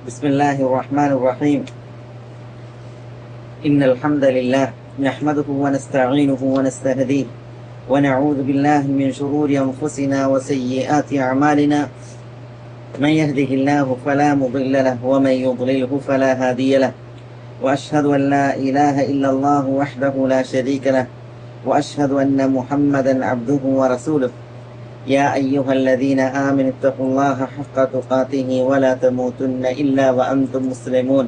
بسم الله الرحمن الرحيم. إن الحمد لله نحمده ونستعينه ونستهديه ونعوذ بالله من شرور أنفسنا وسيئات أعمالنا. من يهده الله فلا مضل له ومن يضلله فلا هادي له. وأشهد أن لا إله إلا الله وحده لا شريك له وأشهد أن محمدا عبده ورسوله. يا أيها الذين آمنوا اتقوا الله حق تقاته ولا تموتن إلا وأنتم مسلمون.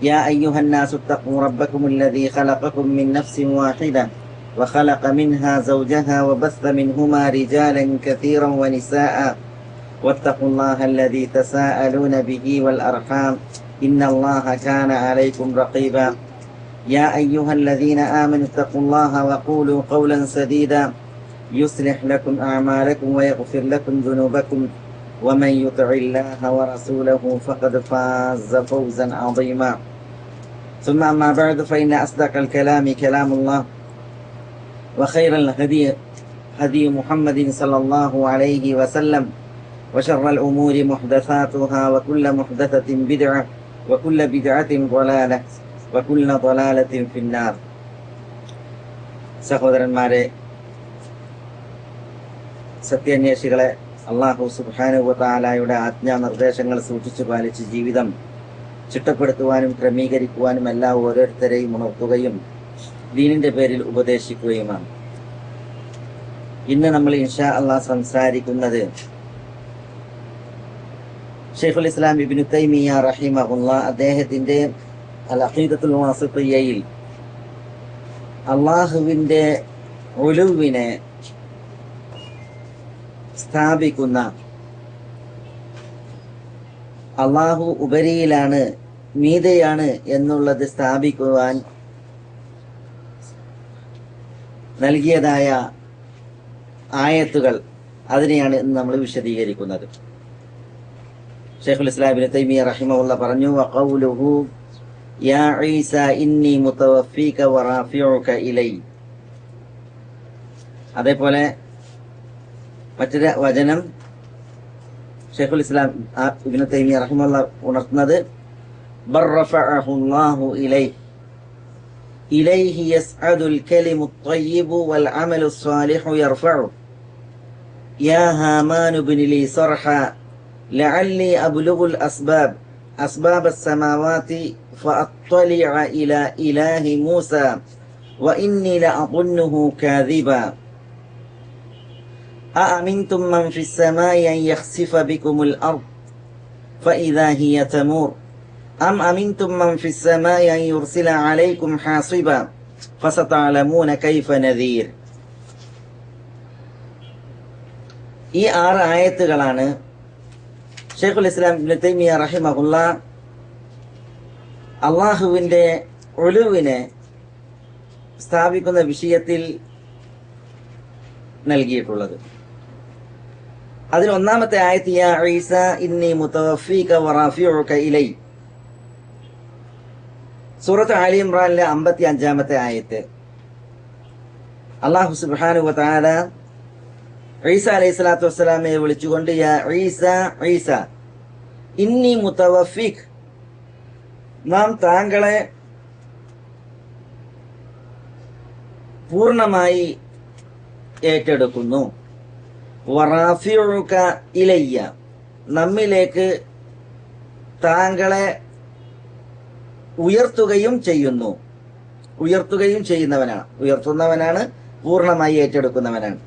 يا أيها الناس اتقوا ربكم الذي خلقكم من نفس واحدة وخلق منها زوجها وبث منهما رجالا كثيرا ونساء واتقوا الله الذي تساءلون به والأرحام إن الله كان عليكم رقيبا. يا أيها الذين آمنوا اتقوا الله وقولوا قولا سديدا يصلح لكم أعمالكم ويغفر لكم ذنوبكم ومن يطع الله ورسوله فقد فاز فوزا عظيما. ثم أما بعد فإن أصدق الكلام كلام الله وخير الهدي هدي محمد صلى الله عليه وسلم وشر الأمور محدثاتها وكل محدثة بدعة وكل بدعة ضلالة وكل ضلالة في النار. സഹോദരന്മാരെ, സത്യാന്വേഷികളെ, അള്ളാഹു സുബ്ഹാനഹു വ തആലയുടെ ആജ്ഞാനിർദ്ദേശങ്ങൾ സൂക്ഷിച്ചു പാലിച്ച് ജീവിതം ചിട്ടപ്പെടുത്തുവാനും ക്രമീകരിക്കുവാനും എല്ലാ ഓരോരുത്തരെയും ഉണർത്തുകയും ദീനിന്റെ പേരിൽ ഉപദേശിക്കുകയുമാണ്. ഇന്ന് നമ്മൾ ഇൻഷാ അള്ളാഹ് സംസാരിക്കുന്നത് ശൈഖുൽ ഇസ്ലാം ഇബ്നു തൈമിയ്യ റഹിമഹുല്ലാഹ് അദ്ദേഹത്തിന്റെ അൽ അഖീദത്തുൽ വാസിത്തിയ്യയിൽ അള്ളാഹുവിന്റെ ഉലുവിനെ സ്ഥാപിക്കുന്ന, അള്ളാഹു ഉപരിയിലാണ്, മീതെയാണ് എന്നുള്ളത് സ്ഥാപിക്കുവാൻ നൽകിയതായ ആയത്തുകൾ, അതിനെയാണ് ഇന്ന് നമ്മൾ വിശദീകരിക്കുന്നത്. ശൈഖുൽ ഇസ്ലാം ഇബ്നു തൈമിയ്യ റഹിമഹുല്ലാഹ് പറഞ്ഞു, വഖൗലുഹു യാ ഈസ ഇന്നി മുതവഫീക വറാഫിഉക ഇലൈ. അതേപോലെ മറ്റൊരു വചനം ശൈഖുൽ ഇസ്ലാം ഇബ്നു തൈമിയ്യ റഹിമഹുല്ലാഹ് ഉണർത്തുന്നത്, ബർറഫഅഹു അല്ലാഹു ഇലൈഹി യസ്അദുൽ കലിമുത് ത്വയ്യിബു വൽ അമലുസ് സ്വാലിഹു യർഫഉ. യാ ഹാമാനു ഇബ്നി ലി സർഹ ലഅല്ലി അബ്ലുഗുൽ അസ്ബാബസ് സമാവാതി ഫഅത്വലിഅ ഇലാ ഇലാഹി മൂസ വഇന്നി ലഅظنഹു കാദിബ. أأمنتم من في السماء أن يخسف بكم الأرض فإذا هي تمور أم أمنتم من في السماء أن يرسل عليكم حاصبا فستعلمون كيف نذير. ഈ 6 ആയത്തുകളാണ് ശൈഖുൽ ഇസ്ലാം ഇബ്നു തൈമിയ്യ റഹിമഹുല്ലാഹ് അള്ളാഹുവിന്റെ ഉലുവിനെ സ്ഥാപിക്കുന്ന വിഷയത്തിൽ നൽകിയിട്ടുള്ളത്. അതിൽ ഒന്നാമത്തെ ആയത്ത്, യാ ഈസ ഇന്നി മുതവഫീക വറാഫിഉക ഇലൈ. സൂറത്ത് ആലി ഇംറാനിലെ 55-ാമത്തെ ആയത്ത്. അല്ലാഹു സുബ്ഹാനഹു വ തആല ഈസ അലൈഹിസ്സലാത്തു വസ്സലാമയെ വിളിച്ചുകൊണ്ട്, യാ ഈസ ഈസ ഇന്നി മുതവഫീക്, നാം താങ്കളെ പൂർണ്ണമായി ഏറ്റെടുക്കുന്നു. വറാഫിഉക ഇലയ്യ, നമ്മിലേക്ക് താങ്കളെ ഉയർത്തുകയും ചെയ്യുന്നു. ഉയർത്തുകയും ചെയ്യുന്നവനാണ്, ഉയർത്തുന്നവനാണ്, പൂർണ്ണമായി ഏറ്റെടുക്കുന്നവനാണ്.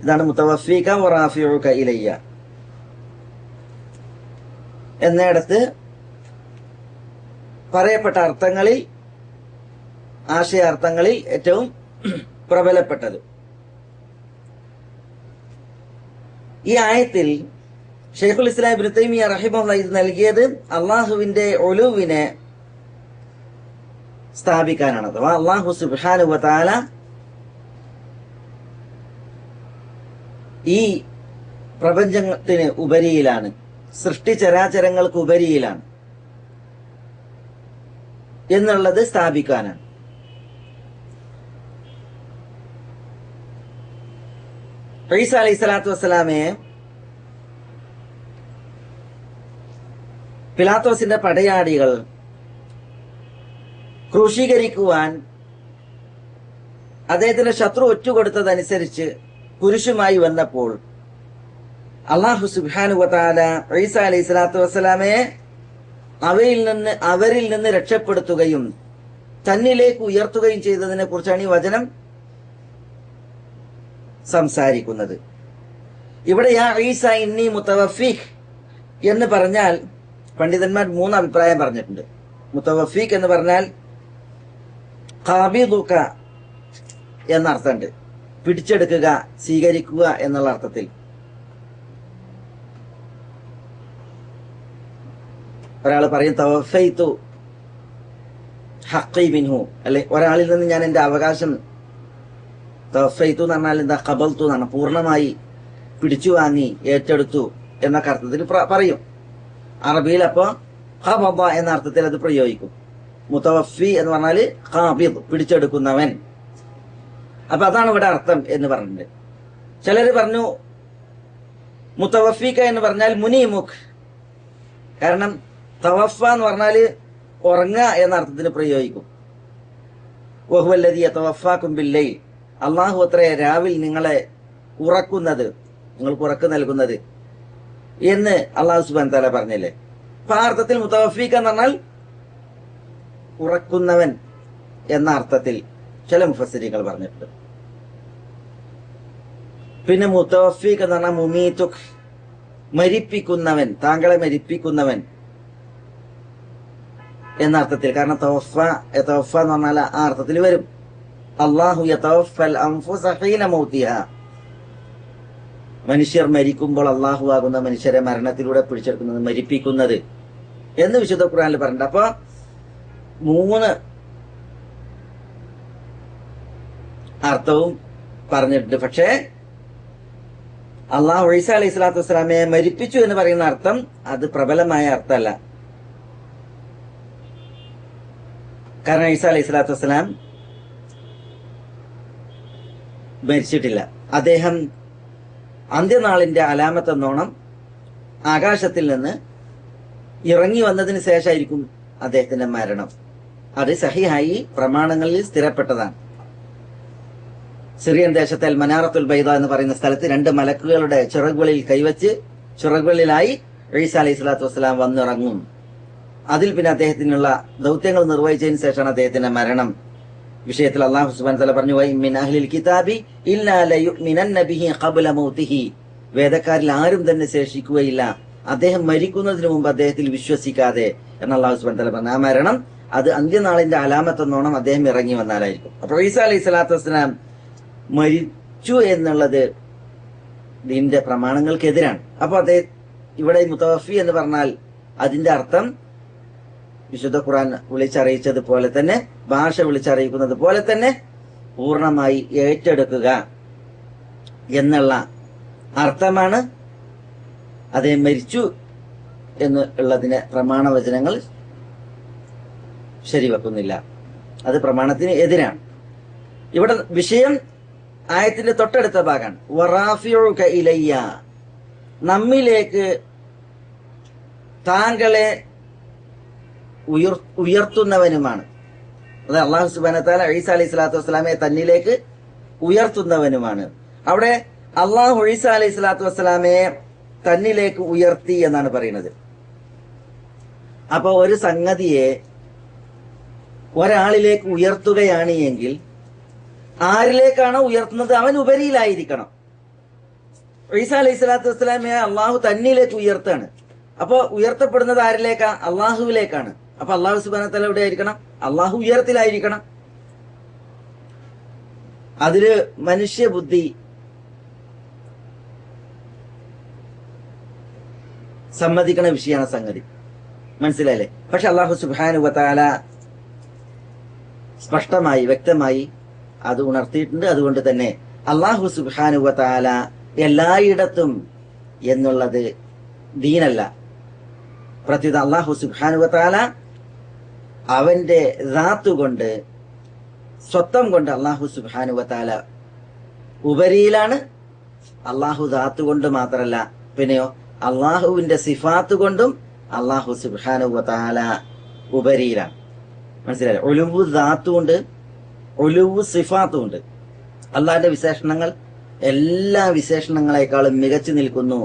ഇതാണ് മുതവഫീക വറാഫിഉക ഇലയ്യ. എന്നിടത്ത് പറയപ്പെട്ട അർത്ഥങ്ങളിൽ, ആശയാർത്ഥങ്ങളിൽ ഏറ്റവും പ്രബലപ്പെട്ടത്. ഈ ആയത്തിൽ ശൈഖുൽ ഇസ്ലാം ഇബ്നു തൈമിയ്യ റഹിമഹുല്ലാഹ് ഇത് നൽകിയത് അള്ളാഹുവിന്റെ ഉലുവിനെ സ്ഥാപിക്കാനാണ്. അഥവാ അള്ളാഹു സുബ്ഹാനഹു വ തആല ഈ പ്രപഞ്ചത്തിന് ഉപരിയിലാണ്, സൃഷ്ടിചരാചരങ്ങൾക്ക് ഉപരിയിലാണ് എന്നുള്ളത് സ്ഥാപിക്കാനാണ്. ഈസ അലൈഹിസ്സലാത്തു വസ്സലാമയെ പിലാത്തോസിന്റെ പടയാളികൾ ക്രൂശീകരിക്കുവാൻ അദ്ദേഹത്തിന്റെ ശത്രു ഒറ്റുകൊടുത്തതനുസരിച്ച് കുരിശുമായി വന്നപ്പോൾ അല്ലാഹു സുബ്ഹാനഹു വ തആല ഈസ അലൈഹി സ്വലാത്തു വസ്സലാമയെ അവരിൽ നിന്ന് രക്ഷപ്പെടുത്തുകയും തന്നിലേക്ക് ഉയർത്തുകയും ചെയ്തതിനെ കുറിച്ചാണ് ഈ വചനം സംസാരിക്കുന്നത്. ഇവിടെ യാ ഈസ ഇന്നി മുതവഫീഖ് എന്ന് പറഞ്ഞാൽ പണ്ഡിതന്മാർ 3 അഭിപ്രായം പറഞ്ഞിട്ടുണ്ട്. മുതവഫീഖ് എന്ന് പറഞ്ഞാൽ ഖാബിദുക എന്ന അർത്ഥമുണ്ട്, പിടിച്ചെടുക്കുക, സ്വീകരിക്കുക എന്നുള്ള അർത്ഥത്തിൽ. ഒരാൾ പറയും തവഫൈതു ഹഖി മിൻഹു, അല്ലെ ഒരാളിൽ നിന്ന് ഞാൻ എന്റെ അവകാശം, തവഫൈതു എന്ന് പറഞ്ഞാൽ എന്താ, ഖബൽതു എന്നാണ്, പൂർണ്ണമായി പിടിച്ചു വാങ്ങി, ഏറ്റെടുത്തു എന്നൊക്കെ അർത്ഥത്തിൽ പറയും. അറബിയിൽ അപ്പോ ഖബദ എന്ന അർത്ഥത്തിൽ അത് പ്രയോഗിക്കും. മുതവഫി എന്ന് പറഞ്ഞാല് ഖാബിദ്, പിടിച്ചെടുക്കുന്നവൻ. അപ്പൊ അതാണ് ഇവിടെ അർത്ഥം എന്ന് പറഞ്ഞിട്ടുണ്ട്. ചിലര് പറഞ്ഞു മുതവഫീക എന്ന് പറഞ്ഞാൽ മുനീമുഖ്, കാരണം തവഫ എന്ന് പറഞ്ഞാല് ഉറങ്ങുക എന്ന അർത്ഥത്തിന് പ്രയോഗിക്കും. വഹുവല്ലദീ യതവഫാകും ബില്ലൈൽ, അള്ളാഹു അത്രേ രാവിൽ നിങ്ങളെ ഉറക്കുന്നത്, നിങ്ങൾക്ക് ഉറക്കം നൽകുന്നത് എന്ന് അള്ളാഹു സുബ്ഹാനഹു വ തആല പറഞ്ഞില്ലേ. അപ്പൊ ആ അർത്ഥത്തിൽ മുതവഫീക എന്ന് പറഞ്ഞാൽ ഉറക്കുന്നവൻ എന്ന അർത്ഥത്തിൽ ചില മുഫസ്സിരീങ്ങൾ പറഞ്ഞിട്ടുണ്ട്. പിന്നെ മുതവഫീക എന്ന് പറഞ്ഞാൽ മുമീതുക്, മരിപ്പിക്കുന്നവൻ, താങ്കളെ മരിപ്പിക്കുന്നവൻ എന്ന അർത്ഥത്തിൽ. കാരണം തവഫ എന്ന് പറഞ്ഞാൽ ആ അർത്ഥത്തിൽ വരും. അല്ലാഹു യതവഫൽ അൻഫുസ ഹീന മൗതിഹാ, മനുഷ്യർ മരിക്കുമ്പോൾ അള്ളാഹു ആകുന്ന മനുഷ്യരെ മരണത്തിലൂടെ പിടിച്ചെടുക്കുന്നത്, മരിപ്പിക്കുന്നത് എന്ന് വിശുദ്ധ ഖുർആനിൽ പറഞ്ഞിട്ടുണ്ട്. അപ്പൊ 3 അർത്ഥവും പറഞ്ഞിട്ടുണ്ട്. പക്ഷേ അള്ളാഹു ഈസ അലൈഹി സ്വലാത്തു വസ്സലാമയെ മരിപ്പിച്ചു എന്ന് പറയുന്ന അർത്ഥം അത് പ്രബലമായ അർത്ഥമല്ല. കാരണം ഈസ അലൈഹി സ്വലാത്തു വസ്സലാം മരിച്ചിട്ടില്ല. അദ്ദേഹം അന്ത്യനാളിന്റെ അലാമത്തെന്നോണം ആകാശത്തിൽ നിന്ന് ഇറങ്ങി വന്നതിന് ശേഷമായിരിക്കും അദ്ദേഹത്തിന്റെ മരണം. അത് സഹിഹായി പ്രമാണങ്ങളിൽ സ്ഥിരപ്പെട്ടതാണ്. സിറിയൻ ദേശത്തെ മനാറത്തുൽ ബൈദ എന്ന് പറയുന്ന സ്ഥലത്ത് 2 മലക്കുകളുടെ ചിറകുകളിൽ കൈവച്ച് ചിറകുകളിലായി ഈസ അലൈഹി സ്വലാത്തു വസ്സലാം വന്നിറങ്ങും. അതിൽ പിന്നെ അദ്ദേഹത്തിനുള്ള ദൗത്യങ്ങൾ നിർവഹിച്ചതിന് ശേഷമാണ് അദ്ദേഹത്തിന്റെ മരണം. വിഷയത്തിൽ അല്ലാഹു സുബ്ഹാനഹു വ തആല പറഞ്ഞു, വഇൻ മിൻ അഹ്ലിൽ കിതാബി ഇല്ലാ ലയുമിനന്ന ബിഹി ഖബ്ല മൗതിഹി, വേദക്കാരിൽ ആരും തന്നെ ശേഷിക്കുകയില്ല അദ്ദേഹം മരിക്കുന്നതിന് മുമ്പ് അദ്ദേഹത്തിൽ വിശ്വസിക്കാതെ എന്ന് അല്ലാഹു സുബ്ഹാനഹു വ തആല പറഞ്ഞു. ആ മരണം അത് അന്ത്യനാളിന്റെ അലാമത്തെന്നോണം അദ്ദേഹം ഇറങ്ങി വന്നാലായിരിക്കും. അപ്പോൾ ഈസ അലൈഹി സ്വലാത്തു വസ്സലാം മരിച്ചു എന്നുള്ളത് ദീനിന്റെ പ്രമാണങ്ങൾക്കെതിരാണ്. അപ്പൊ അദ്ദേഹം ഇവിടെ മുതവഫി എന്ന് പറഞ്ഞാൽ അതിന്റെ അർത്ഥം വിശുദ്ധ ഖുർആൻ വിളിച്ചറിയിച്ചതുപോലെ തന്നെ, ഭാഷ വിളിച്ചറിയിക്കുന്നത് പോലെ തന്നെ പൂർണ്ണമായി ഏറ്റെടുക്കുക എന്നുള്ള അർത്ഥമാണ്. അദ്ദേഹം മരിച്ചു എന്നുള്ളതിനെ പ്രമാണവചനങ്ങൾ ശരിവെക്കുന്നില്ല, അത് പ്രമാണത്തിന് എതിരാണ്. ഇവിടെ വിഷയം ആയത്തിന്റെ തൊട്ടടുത്ത ഭാഗമാണ്. വറാഫിഉക ഇലയ്യ, നമ്മിലേക്ക് താങ്കളെ ഉയർത്തുന്നവനുമാണ്. അത് അല്ലാഹു സുബ്ഹാനഹു വ തആല ഈസ അലൈഹി സ്വലാത്തു വസ്സലാമയെ തന്നിലേക്ക് ഉയർത്തുന്നവനുമാണ്. അവിടെ അല്ലാഹു ഈസ അലൈഹി സ്വലാത്തു വസ്സലാമയെ തന്നിലേക്ക് ഉയർത്തി എന്നാണ് പറയുന്നത്. അപ്പൊ ഒരു സംഗതിയെ ഒരാളിലേക്ക് ഉയർത്തുകയാണ് എങ്കിൽ ആരിലേക്കാണോ ഉയർത്തുന്നത് അവൻ ഉപരിയിലായിരിക്കണം. ഈസ അലൈഹി സ്വലാത്തു വസ്സലാമയെ അള്ളാഹു തന്നിലേക്ക് ഉയർത്താണ്. അപ്പൊ ഉയർത്തപ്പെടുന്നത് ആരിലേക്കാ? അള്ളാഹുവിലേക്കാണ്. അപ്പൊ അള്ളാഹു സുബ്ഹാനഹു വ തആല എവിടെ ആയിരിക്കണം? അള്ളാഹു ഉയരത്തിലായിരിക്കണം. അതില് മനുഷ്യബുദ്ധി സമ്മതിക്കണ വിഷയമാണ് സംഗതി, മനസ്സിലായില്ലേ? പക്ഷെ അള്ളാഹു സുബ്ഹാനഹു വ തആല സ്പഷ്ടമായി വ്യക്തമായി അത് ഉണർത്തിയിട്ടുണ്ട്. അതുകൊണ്ട് തന്നെ അള്ളാഹു സുബ്ഹാനഹു വ തആല എല്ലായിടത്തും എന്നുള്ളത് ദീനല്ല. പ്രത്യുത അള്ളാഹു സുബ്ഹാനഹു വ തആല അവന്റെ ദാത്ത് കൊണ്ട്, സ്വത്വം കൊണ്ട് അള്ളാഹു സുബ്ഹാനഹു വ തആല ഉപരിയിലാണ്. അള്ളാഹു ദാത്ത് കൊണ്ട് മാത്രമല്ല, പിന്നെയോ അള്ളാഹുവിന്റെ സിഫാത്ത് കൊണ്ടും അള്ളാഹു സുബ്ഹാനഹു വ തആല ഉപരിയിലാണ്. മനസ്സിലായില്ലേ? ഉലുവു ദാത്തുണ്ട്, ഉലുവു സിഫാത്തുണ്ട്. അള്ളാഹിന്റെ വിശേഷണങ്ങൾ എല്ലാ വിശേഷണങ്ങളെക്കാളും മികച്ചു നിൽക്കുന്നു,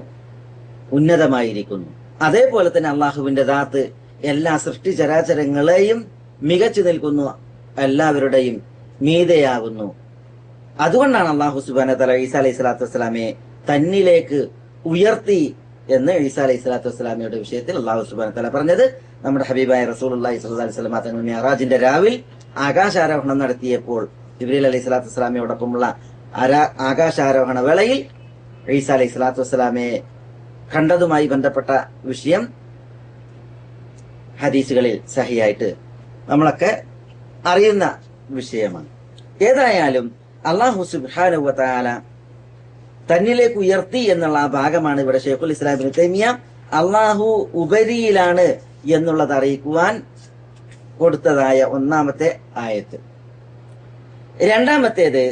ഉന്നതമായിരിക്കുന്നു. അതേപോലെ തന്നെ അള്ളാഹുവിന്റെ ദാത്ത് എല്ലാ സൃഷ്ടി ചരാചരങ്ങളെയും മികച്ചു നിൽക്കുന്നു, എല്ലാവരുടെയും മീതയാകുന്നു. അതുകൊണ്ടാണ് അള്ളാഹു സുബ്ഹാനഹു വ തആല ഈസാ അലൈഹി സ്വലാത്തു വസ്സലാമയെ തന്നിലേക്ക് ഉയർത്തി എന്ന് ഈസാ അലൈഹി സ്വലാത്തു വസ്സലാമയുടെ വിഷയത്തിൽ അള്ളാഹു സുബ്ഹാനഹു വ തആല പറഞ്ഞത്. നമ്മുടെ ഹബീബായ റസൂലുള്ളാഹി സ്വല്ലല്ലാഹു അലൈഹി വസല്ലം തങ്ങൾ മിഅ്റാജിന്റെ രാവിൽ ആകാശാരോഹണം നടത്തിയപ്പോൾ ജിബ്രീൽ അലൈഹി സ്വലാത്തു വസ്സലാമയോടൊപ്പമുള്ള ആകാശാരോഹണ വേളയിൽ ഈസാ അലൈഹി സ്വലാത്തു വസ്സലാമയെ കണ്ടതുമായി ബന്ധപ്പെട്ട വിഷയം ഹദീസുകളിൽ സഹിയായിട്ട് നമ്മളൊക്കെ അറിയുന്ന വിഷയമാണ്. ഏതായാലും അല്ലാഹു സുബ്ഹാനഹു വ തആല തന്നിലേക്ക് ഉയർത്തി എന്നുള്ള ആ ഭാഗമാണ് ഇവിടെ ശൈഖുൽ ഇസ്ലാം ഇബ്നു തൈമിയ അല്ലാഹു ഉപരിയിലാണ് എന്നുള്ളത് അറിയിക്കുവാൻ കൊടുത്തതായ ഒന്നാമത്തെ ആയത്ത്. രണ്ടാമത്തേത്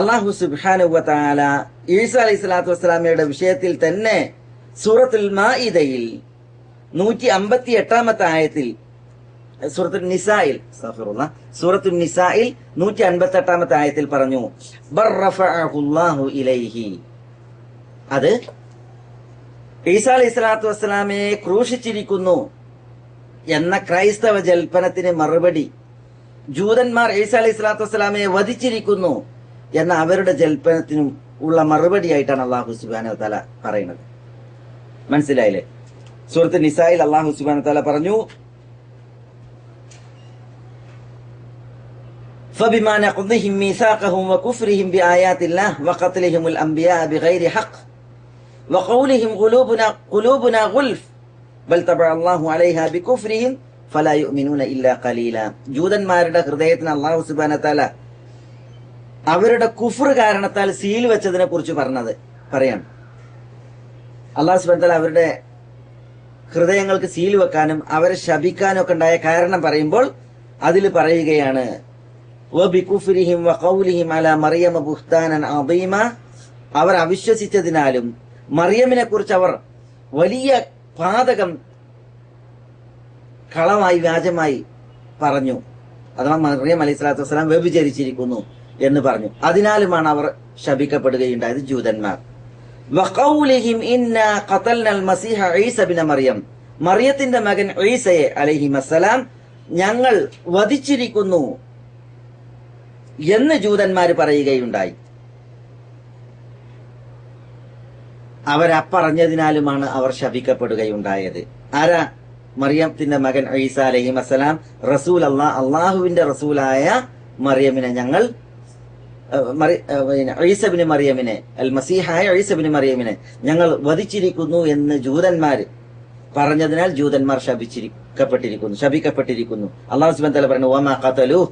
അല്ലാഹു സുബ്ഹാനഹു വ തആല ഈസാ അലൈഹി സ്വലാത്തു വസ്സലാമയുടെ വിഷയത്തിൽ തന്നെ സൂറത്തുൽ മാഇദയിൽ 158 ആയത്തിൽ സൂറത്തുൽ നിസായിൽ സൂറത്തുൽ നിസായിൽ 158 ആയത്തിൽ പറഞ്ഞു, ബർറഫഅഹുല്ലാഹു ഇലൈഹി. അത് ഈസാ അലൈഹി സ്വലാത്തു വസ്സലാമയെ ക്രൂശിച്ചിരിക്കുന്നു എന്ന ക്രൈസ്തവ ജൽപ്പനത്തിന് മറുപടി, ജൂതന്മാർ ഈസാ അലൈഹി സ്വലാത്തു വസ്സലാമയെ വധിച്ചിരിക്കുന്നു എന്ന അവരുടെ ജൽപ്പനത്തിനും ഉള്ള മറുപടിയായിട്ടാണ് അല്ലാഹു സുബ്ഹാനഹു വ തആല പറയുന്നത്. മനസ്സിലായില്ലേ? സൂറത്ത് നിസായിൽ അല്ലാഹു സുബ്ഹാനഹു വ തആല പറഞ്ഞു, فبما نقضهم ميثاقهم وكفرهم بآيات الله وقتلهم الأنبياء بغير حق وقولهم قلوبنا غلف بل طبع الله عليها بكفرهم فلا يؤمنون إلا قليلا. ജൂതന്മാരുടെ ഹൃദയത്തിന് അല്ലാഹു സുബ്ഹാനഹു വ തആല അവരുടെ കുഫ്ർ കാരണത്താൽ സീൽ വെച്ചതിനെ കുറിച്ച് പറയാണ്. അല്ലാഹു സുബ്ഹാനഹു വ തആല അവരുടെ ഹൃദയങ്ങൾക്ക് സീൽ വെക്കാനും അവരെ ശപിക്കാനും ഒക്കെ ഉണ്ടായ കാരണം പറയുമ്പോൾ അതിൽ പറയുകയാണ്, വബികുഫ്രിഹിം വഖൗലിഹിം അലാ മറിയമ ബുഹ്താനൻ അദീമ. അവർ അവിശ്വസിച്ചതിനാലും മറിയമിനെ കുറിച്ച് അവർ വലിയ പാതകം കളമായി വ്യാജമായി പറഞ്ഞു, അഥവാ മറിയം അലൈഹി സ്വലാത്തു വസ്സലാം വ്യഭിചരിച്ചിരിക്കുന്നു എന്ന് പറഞ്ഞു. അതിനാലുമാണ് അവർ ശപിക്കപ്പെടുകയുണ്ടായത് ജൂതന്മാർ. വഖൗലിഹിം ഇന്നാ ഖതൽനൽ മസീഹ ഈസ ഇബ്ന മറിയം. മറിയത്തിന്റെ മകൻ ഈസയെ അലൈഹിമസ്സലാം ഞങ്ങൾ വധിച്ചിരിക്കുന്നു എന്ന് ജൂതന്മാർ പറയുകയുണ്ടായി. അവരപ്പറഞ്ഞതിനാലുമാണ് അവർ ശപിക്കപ്പെടുകയുണ്ടായത്. ആരാ? മറിയത്തിന്റെ മകൻ ഈസാ അലൈഹിമസ്സലാം, റസൂൽ അള്ളാഹുവിന്റെ റസൂലായ മറിയമിനെ ഞങ്ങൾ ഈസ ഇബ്നു മറിയമിനെ അൽ മസീഹായ ഈസ ഇബ്നു മറിയമിനെ ഞങ്ങൾ വധിച്ചിരിക്കുന്നു എന്ന് ജൂതന്മാര് പറഞ്ഞതിനാൽ ജൂതന്മാർ ശപിക്കപ്പെട്ടിരിക്കുന്നു. അല്ലാഹു സുബ്ഹാനഹു വ തആല പറഞ്ഞു, വമാ ഖതലൂഹു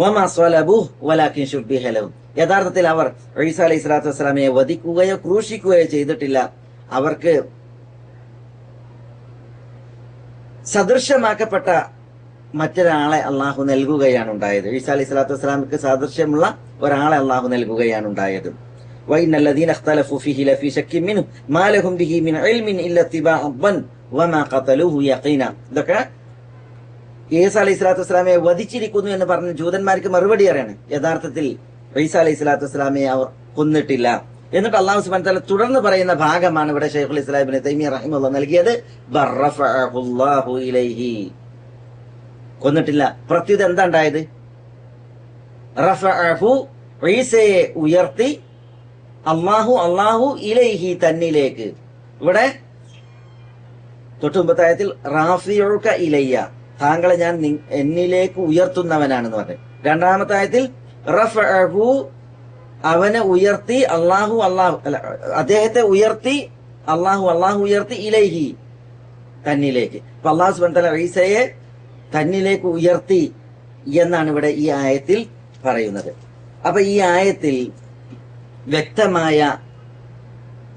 വമാ സ്വലബൂഹു വലാകിൻ ശുബ്ബിഹ ലഹും. യഥാർത്ഥത്തിൽ അവർ ഈസാ അലൈഹി സ്വലാത്തു വസ്സലാമയെ വധിക്കുകയോ ക്രൂശിക്കുകയോ ചെയ്തിട്ടില്ല. അവർക്ക് സദൃശമാക്കപ്പെട്ട മറ്റൊരാളെ അള്ളാഹു നൽകുകയാണ് ഉണ്ടായത്. ഈസാ അലൈഹി സ്വലാത്തു വസ്സലാമിക്ക് സാദൃശ്യമുള്ള ഒരാളെ അള്ളാഹു നൽകുകയാണ് ഉണ്ടായത്. വഇന്നല്ലദീന ഇഖ്തലഫു ഫീഹി ലഫീ ശക്കിൻ മിൻഹു മാ ലഹും ബിഹി മിൻ ഇൽമിൻ ഇല്ലാ ഇത്തിബാഅ അദ്ദൻ വമാ ഖതലൂഹു യഖീന. ഇതൊക്കെ ഈസാ അലൈഹി സ്വലാത്തു വസ്സലാമയെ വധിച്ചിരിക്കുന്നു എന്ന് പറഞ്ഞ ജൂതന്മാർക്ക് മറുപടി അറിയാണ്. യഥാർത്ഥത്തിൽ ഈസാ അലൈഹി സ്വലാത്തു വസ്സലാമയെ അവർ കൊന്നിട്ടില്ല. എന്നിട്ട് അല്ലാഹു സുബ്ഹാനഹു വ തആല തുടർന്ന് പറയുന്ന ഭാഗമാണ് ഇവിടെ ശൈഖുൽ ഇസ്ലാം ഇബ്നു തൈമിയ്യ റഹിമഹുല്ലാഹ് നൽകിയത്. ബർറഫഅഹുല്ലാഹു ഇലൈഹി. കൊന്നിട്ടില്ല. പ്രത്യുത എന്താ ഉണ്ടായത്? റഫഅഹു, ഈസയെ ഉയർത്തി, അല്ലാഹു ഇലൈഹി, തന്നിലേക്ക്. ഇവിടെ തൊട്ടുമുമ്പത്തായത്തിൽ റാഫിഉക ഇലയ്യ, താങ്കളെ ഞാൻ എന്നിലേക്ക് ഉയർത്തുന്നവനാണെന്ന് പറഞ്ഞു. രണ്ടാമത്തെ ആയത്തിൽ റഫഅഹു, അവനെ ഉയർത്തി, അദ്ദേഹത്തെ ഉയർത്തി, അല്ലാഹു ഉയർത്തി, ഇലൈഹി, തന്നിലേക്ക്. അപ്പൊ അല്ലാഹു സുബ്ഹാനഹു വ തആല ഈസയെ തന്നിലേക്ക് ഉയർത്തി എന്നാണ് ഇവിടെ ഈ ആയത്തിൽ പറയുന്നത്. അപ്പൊ ഈ ആയത്തിൽ വ്യക്തമായ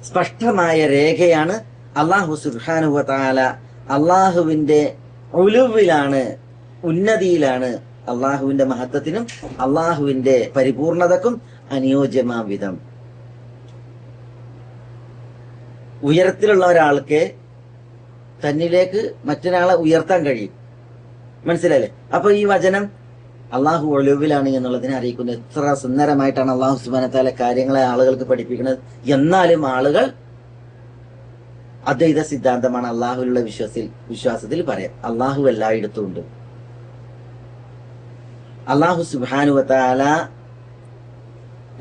സ്പഷ്ടമായ രേഖയാണ് അല്ലാഹു സുബ്ഹാനഹു വ തആല അല്ലാഹുവിന്റെ ഉലുവിലാണ്, ഉന്നതിയിലാണ്, അള്ളാഹുവിന്റെ മഹത്വത്തിനും അള്ളാഹുവിന്റെ പരിപൂർണതക്കും അനുയോജ്യമാം വിധം. ഉയരത്തിലുള്ള ഒരാൾക്ക് തന്നിലേക്ക് മറ്റൊരാളെ ഉയർത്താൻ കഴിയും. മനസ്സിലായില്ലേ? അപ്പൊ ഈ വചനം അള്ളാഹു ഒളിവിലാണ് എന്നുള്ളതിനെ അറിയിക്കുന്നത്. എത്ര സുന്ദരമായിട്ടാണ് അള്ളാഹു സുബ്ഹാനഹു വ തആല കാര്യങ്ങളെ ആളുകൾക്ക് പഠിപ്പിക്കുന്നത്. എന്നാലും ആളുകൾ അദ്വൈത സിദ്ധാന്തമാണ് അള്ളാഹുവിലുള്ള വിശ്വാസത്തിൽ പറയാം. അള്ളാഹു എല്ലായിടത്തും ഉണ്ട്. അള്ളാഹു സുബ്ഹാനഹു വ തആല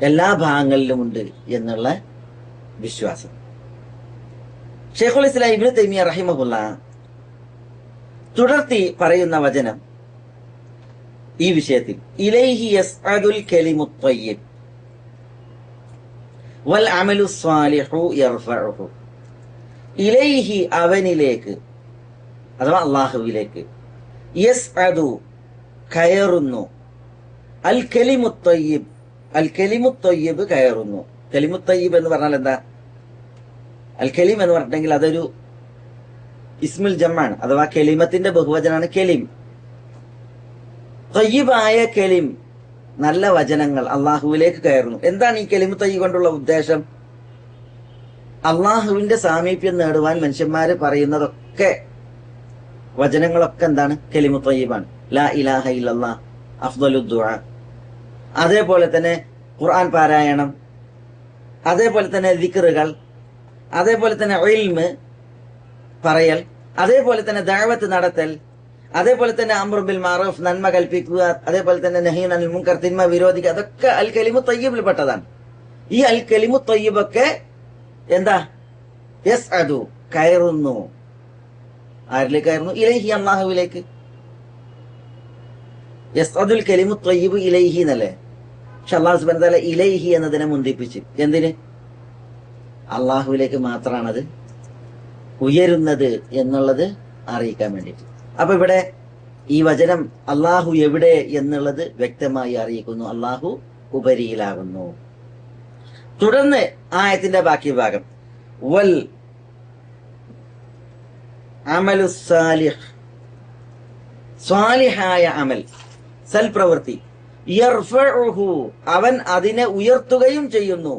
എല്ലാ ഭാഗങ്ങളിലുമുണ്ട് എന്നുള്ള വിശ്വാസം. ശൈഖുൽ ഇസ്ലാം ഇബ്നു തൈമിയ്യ റഹിമഹുല്ലാഹ് തുടർത്തി പറയുന്ന വചനം ഈ വിഷയത്തിൽ, ഇലൈഹി യസ്അദുൽ കലിമുത് ത്വയ്യിബ് വൽ അമലുസ് സ്വാലിഹു യർഫഉഹു. ഇലൈഹി അവനിലേക്ക്, അഥവാ അല്ലാഹുവിലേക്ക്, യസ്അദു കയറുന്നു, അൽ കലിമുത് ത്വയ്യിബ്, അൽ കലിമുത് ത്വയ്യിബ് കയറുന്നു. കലിമുത് ത്വയ്യിബ് എന്ന് പറഞ്ഞാൽ എന്താ? അൽ കലീം എന്ന് പറഞ്ഞിട്ടുണ്ടെങ്കിൽ അതൊരു ഇസ്മുൽ ജമാണ്, അഥവാ കലിമത്തിന്റെ ബഹുവചനാണ് കലിം. ത്വയ്യിബായ കലിം, നല്ല വചനങ്ങൾ അള്ളാഹുവിലേക്ക് കയറുന്നു. എന്താണ് ഈ കലിമു ത്വയ്യിബ് കൊണ്ടുള്ള ഉദ്ദേശം? അള്ളാഹുവിന്റെ സാമീപ്യം നേടുവാൻ മനുഷ്യന്മാര് പറയുന്നതൊക്കെ, വചനങ്ങളൊക്കെ എന്താണ്? കലിമു ത്വയ്യിബാണ്. ലാ ഇലാഹ ഇല്ലല്ലാഹ് അഫ്ദലുദ് ദുആ. അതേപോലെ തന്നെ ഖുർആൻ പാരായണം, അതേപോലെ തന്നെ ദിക്റുകൾ, അതേപോലെ തന്നെ ഇൽമ് പറയൽ, അതേപോലെ തന്നെ ദഅവത്ത് നടത്തൽ, അതേപോലെ തന്നെ അംറു ബിൽ മഅറൂഫ് നന്മ കൽപ്പിക്കുക, അതേപോലെ തന്നെ നഹീ അനിൽ മുൻകർ തിന്മ വിരോധിക്കുക. അതൊക്കെ അൽ കലിമു ത്വയ്യിബിൽ പെട്ടതാണ്. ഈ അൽ കലിമു ത്വയ്യിബൊക്കെ എന്താ? യസ്അദു കയറുന്നു. ആരിലേക്ക് കയറുന്നു? ഇലൈഹി, അല്ലാഹുവിലേക്ക്. യസ്അദുൽ കലിമു ത്വയ്യിബ് ഇലൈഹി എന്നല്ലേ? പക്ഷെ അല്ലാഹു സുബ്ഹാനഹു വ തആല ഇലൈഹി എന്നതിനെ മുന്തിപ്പിച്ച്. എന്തിന്? അള്ളാഹുവിലേക്ക് മാത്രമാണത് ഉയരുന്നത് എന്നുള്ളത് അറിയിക്കാൻ വേണ്ടിയിട്ട്. അപ്പൊ ഇവിടെ ഈ വചനം അള്ളാഹു എവിടെ എന്നുള്ളത് വ്യക്തമായി അറിയിക്കുന്നു. അള്ളാഹു ഉപരിയിലാകുന്നു. തുടർന്ന് ആയത്തിന്റെ ബാക്കി ഭാഗം, വൽ അമലു സാലിഹ്, സ്വാലിഹായ അമൽ, സൽപ്രവൃത്തി, യർഫഉഹു അവൻ അതിനെ ഉയർത്തുകയും ചെയ്യുന്നു.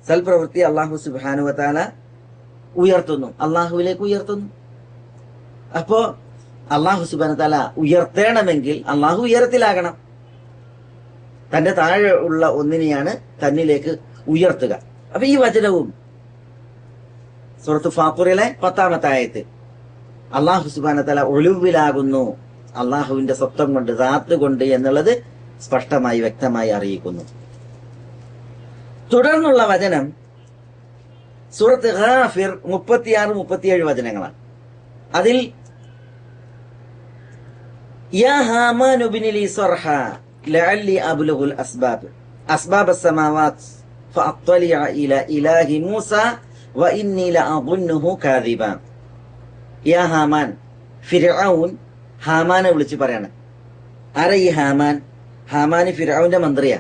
സൽപ്രവൃത്തി അള്ളാഹു സുബ്ഹാനഹു വ തആല ഉയർത്തുന്നു, അള്ളാഹുവിലേക്ക് ഉയർത്തുന്നു. അപ്പോ അള്ളാഹു സുബ്ഹാനഹു വ തആല ഉയർത്തേണമെങ്കിൽ അള്ളാഹു ഉയരത്തിലാകണം. തന്റെ താഴെ ഉള്ള ഒന്നിനെയാണ് തന്നിലേക്ക് ഉയർത്തുക. അപ്പൊ ഈ വചനവും സൂറത്ത് ഫാത്തിറിലെ 10-ാമത്തെ ആയത്ത്, അള്ളാഹു സുബ്ഹാനഹു വ തആല ഒളിവിലാകുന്നു, അള്ളാഹുവിന്റെ സ്വത്വം കൊണ്ട്, ദാത്ത് കൊണ്ട് എന്നുള്ളത് സ്പഷ്ടമായി വ്യക്തമായി അറിയിക്കുന്നു. തുടർന്നുള്ള വചനം സൂറത്ത് ഗാഫിർ 36-37 വചനങ്ങളാണ്. അതിൽ യാ ഹാമാനു ബിനി ലി സർഹ ലഅല്ലി അബ്ലുഗുൽ അസ്ബാബ് അസ്ബാബസ് സമാവാത് ഫഅത്ലിഅ ഇലാ ഇലാഹി മൂസ വഇന്നി ലഅظنഹു കാദിബ. യാ ഹാമാൻ, ഫിർഔൻ ഹാമാനെ വിളിച്ചു പറയാണ്. ആരാ ഈ ഹാമാൻ? ഹാമാൻ ഫിർഔന്റെ മന്ത്രിയാ.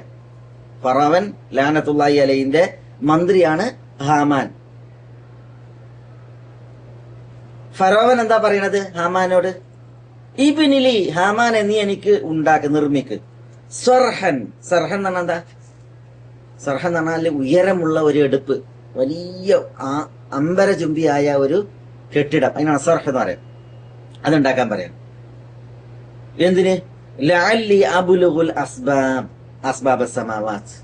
ഫറവൻ ലഅനത്തുല്ലാഹി അലൈഹിന്റെ മന്ത്രിയാണ് ഹാമാൻ. ഫറവൻ എന്താ പറയണത് ഹാമാനോട്? ഇബ്നിലി, ഹാമാനെ നീ എനിക്ക് നിർമ്മിക്ക്, സർഹൻ. സർഹൻ എന്ന് പറഞ്ഞാൽ എന്താ? സർഹൻ എന്ന് പറഞ്ഞാൽ ഉയരമുള്ള ഒരു എടുപ്പ്, വലിയ അമ്പരചുംബിയായ ഒരു കെട്ടിടം, അതിനാണ് സർഹ് എന്ന് പറയാം. അതുണ്ടാക്കാൻ പറയാം. എന്തിന്? ലഅല്ലി അബ്ലുഗുൽ അസ്ബാബസ് സമാവാത്ത്,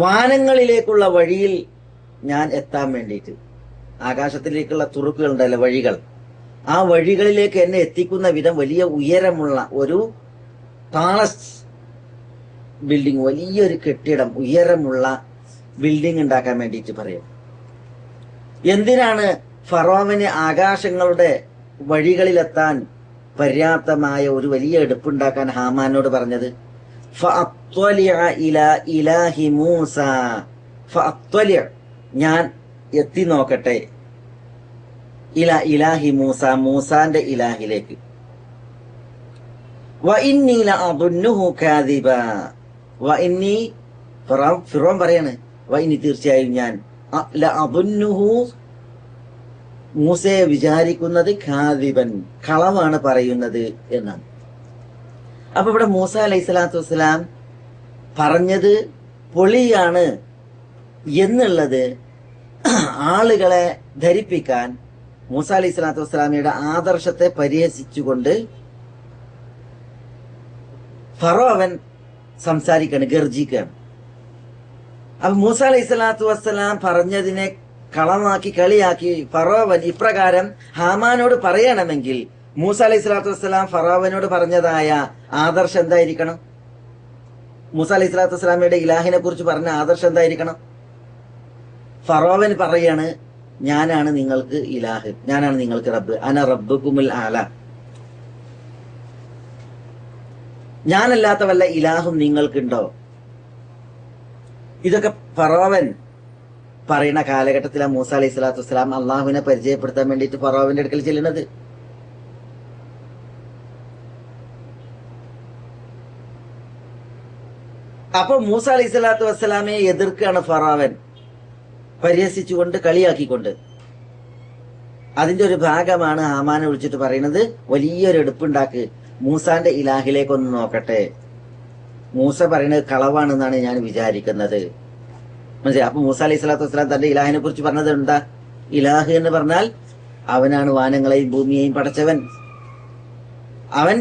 വാനങ്ങളിലേക്കുള്ള വഴിയിൽ ഞാൻ എത്താൻ വേണ്ടിയിട്ട്. ആകാശത്തിലേക്കുള്ള തുറുക്കുകൾ ഉണ്ടല്ലോ, വഴികൾ. ആ വഴികളിലേക്ക് എന്നെ എത്തിക്കുന്ന വിധം വലിയ ഉയരമുള്ള ഒരു പാളസ് ബിൽഡിംഗ്, വലിയൊരു കെട്ടിടം, ഉയരമുള്ള ബിൽഡിംഗ് ഉണ്ടാക്കാൻ വേണ്ടിയിട്ട് പറയാം. എന്തിനാണ് ഫറോവന് ആകാശങ്ങളുടെ വഴികളിലെത്താൻ പര്യാപ്തമായ ഒരു വലിയ എടുപ്പുണ്ടാക്കാൻ ഹാമാനോട് പറഞ്ഞത്? ഫഅത്വലിഅ ഇലാ ഇലാഹി മൂസ, ഫഅത്വലിഅ ഞാൻ എത്തി നോക്കട്ടെ, ഇലാ ഇലാഹി മൂസ, മൂസാന്റെ ഇലാഹിലേക്ക്. വഇന്നി ലഅظنഹു കാദിബ, വഇന്നി ഫിറഔൻ പറയാണ്, വഇന്നി തീർച്ചയായും ഞാൻ, ലഅظنഹു മൂസയെ വിചാരിക്കുന്നത് കാദിബൻ, കളവാണ് പറയുന്നത് എന്നാണ്. അപ്പൊ ഇവിടെ മൂസ അലൈഹി സ്വലാത്തു വസ്സലാം പറഞ്ഞത് പൊളിയാണ് എന്നുള്ളത് ആളുകളെ ധരിപ്പിക്കാൻ മൂസ അലൈഹി സ്വലാത്തു വസ്സലാമയുടെ ആദർശത്തെ പരിഹസിച്ചുകൊണ്ട് ഫറോവൻ സംസാരിക്കുകയാണ്, ഗർജിക്കുകയാണ്. അപ്പൊ മൂസ അലൈഹി സ്വലാത്തു വസ്സലാം പറഞ്ഞതിനെ കളമാക്കി കളിയാക്കി ഫറോവൻ ഇപ്രകാരം ഹാമാനോട് പറയണമെങ്കിൽ മൂസ അലൈഹി സ്വലാത്തു വസ്സലാം ഫറോവനോട് പറഞ്ഞതായ ആദർശം എന്തായിരിക്കണം? മൂസ അലൈഹി സ്വലാത്തു വസ്സലാമയുടെ ഇലാഹിനെ കുറിച്ച് പറഞ്ഞ ആദർശം എന്തായിരിക്കണം? ഫറോവൻ പറയാണ്, ഞാനാണ് നിങ്ങൾക്ക് ഇലാഹ്, ഞാനാണ് നിങ്ങൾക്ക് റബ്ബ്, അന റബ്ബുകുമുൽ ആല, ഞാനല്ലാത്ത വല്ല ഇലാഹും നിങ്ങൾക്കുണ്ടോ? ഇതൊക്കെ ഫറോവൻ പറയുന്ന കാലഘട്ടത്തിലാണ് മൂസ അലൈഹി സ്വലാത്തു വസ്സലാം അള്ളാഹുവിനെ പരിചയപ്പെടുത്താൻ വേണ്ടിയിട്ട് ഫറോവന്റെ അടുക്കൽ ചെല്ലുന്നത്. അപ്പൊ മൂസ അലൈഹി സ്വലാത്തു വസ്സലാമയെ എതിർക്കുകയാണ് ഫറോവൻ, പരിഹസിച്ചുകൊണ്ട് കളിയാക്കിക്കൊണ്ട്. അതിന്റെ ഒരു ഭാഗമാണ് ഹാമാനെ വിളിച്ചിട്ട് പറയുന്നത്, വലിയൊരു എടുപ്പുണ്ടാക്ക്, മൂസാന്റെ ഇലാഹിലേക്കൊന്ന് നോക്കട്ടെ, മൂസ പറയുന്നത് കളവാണെന്നാണ് ഞാൻ വിചാരിക്കുന്നത്. മനസ്സിലായി? അപ്പൊ മൂസ അലൈഹി സ്വലാത്തു വസ്സലാം തന്റെ ഇലാഹിനെ കുറിച്ച് പറഞ്ഞത് എന്താ? ഇലാഹ് എന്ന് പറഞ്ഞാൽ അവനാണ് വാനങ്ങളെയും ഭൂമിയെയും പടച്ചവൻ, അവൻ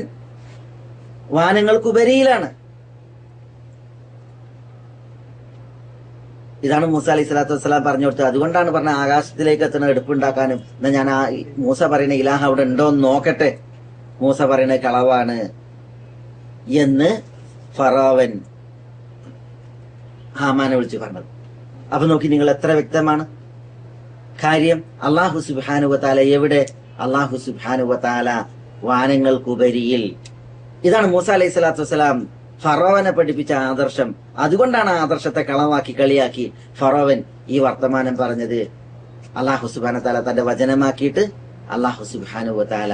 വാനങ്ങൾക്കുപരിയിലാണ്. ഇതാണ് മൂസ അലൈഹി സ്വലാത്തു വസ്സലാം പറഞ്ഞു കൊടുത്തത്. അതുകൊണ്ടാണ് പറഞ്ഞ ആകാശത്തിലേക്ക് എത്തുന്ന എടുപ്പുണ്ടാക്കാനും. എന്നാ ഞാൻ ആ മൂസ പറയുന്ന ഇലാഹ് അവിടെ ഉണ്ടോ എന്ന് നോക്കട്ടെ, മൂസ പറയുന്നത് കളവാണ് എന്ന് ഫറോവൻ ഹാമാനെ വിളിച്ച് പറഞ്ഞത്. അപ്പൊ നോക്കി നിങ്ങൾ എത്ര വ്യക്തമാണ് കാര്യം. അള്ളാഹു സുബ്ഹാനഹു വ തആല എവിടെ? അള്ളാഹു സുബ്ഹാനഹു വ തആല വാനങ്ങൾക്കുപരിയിൽ. ഇതാണ് മൂസ അലൈഹി സ്വലാത്തു വസ്സലാം ഫറോവനെ പഠിപ്പിച്ച ആദർശം. അതുകൊണ്ടാണ് ആ ആദർശത്തെ കളവാക്കി കളിയാക്കി ഫറോവൻ ഈ വർത്തമാനം പറഞ്ഞത്. അള്ളാഹു സുബ്ഹാനഹു വ തആല തന്റെ വചനമാക്കിയിട്ട് അള്ളാഹു സുബ്ഹാനഹു വ തആല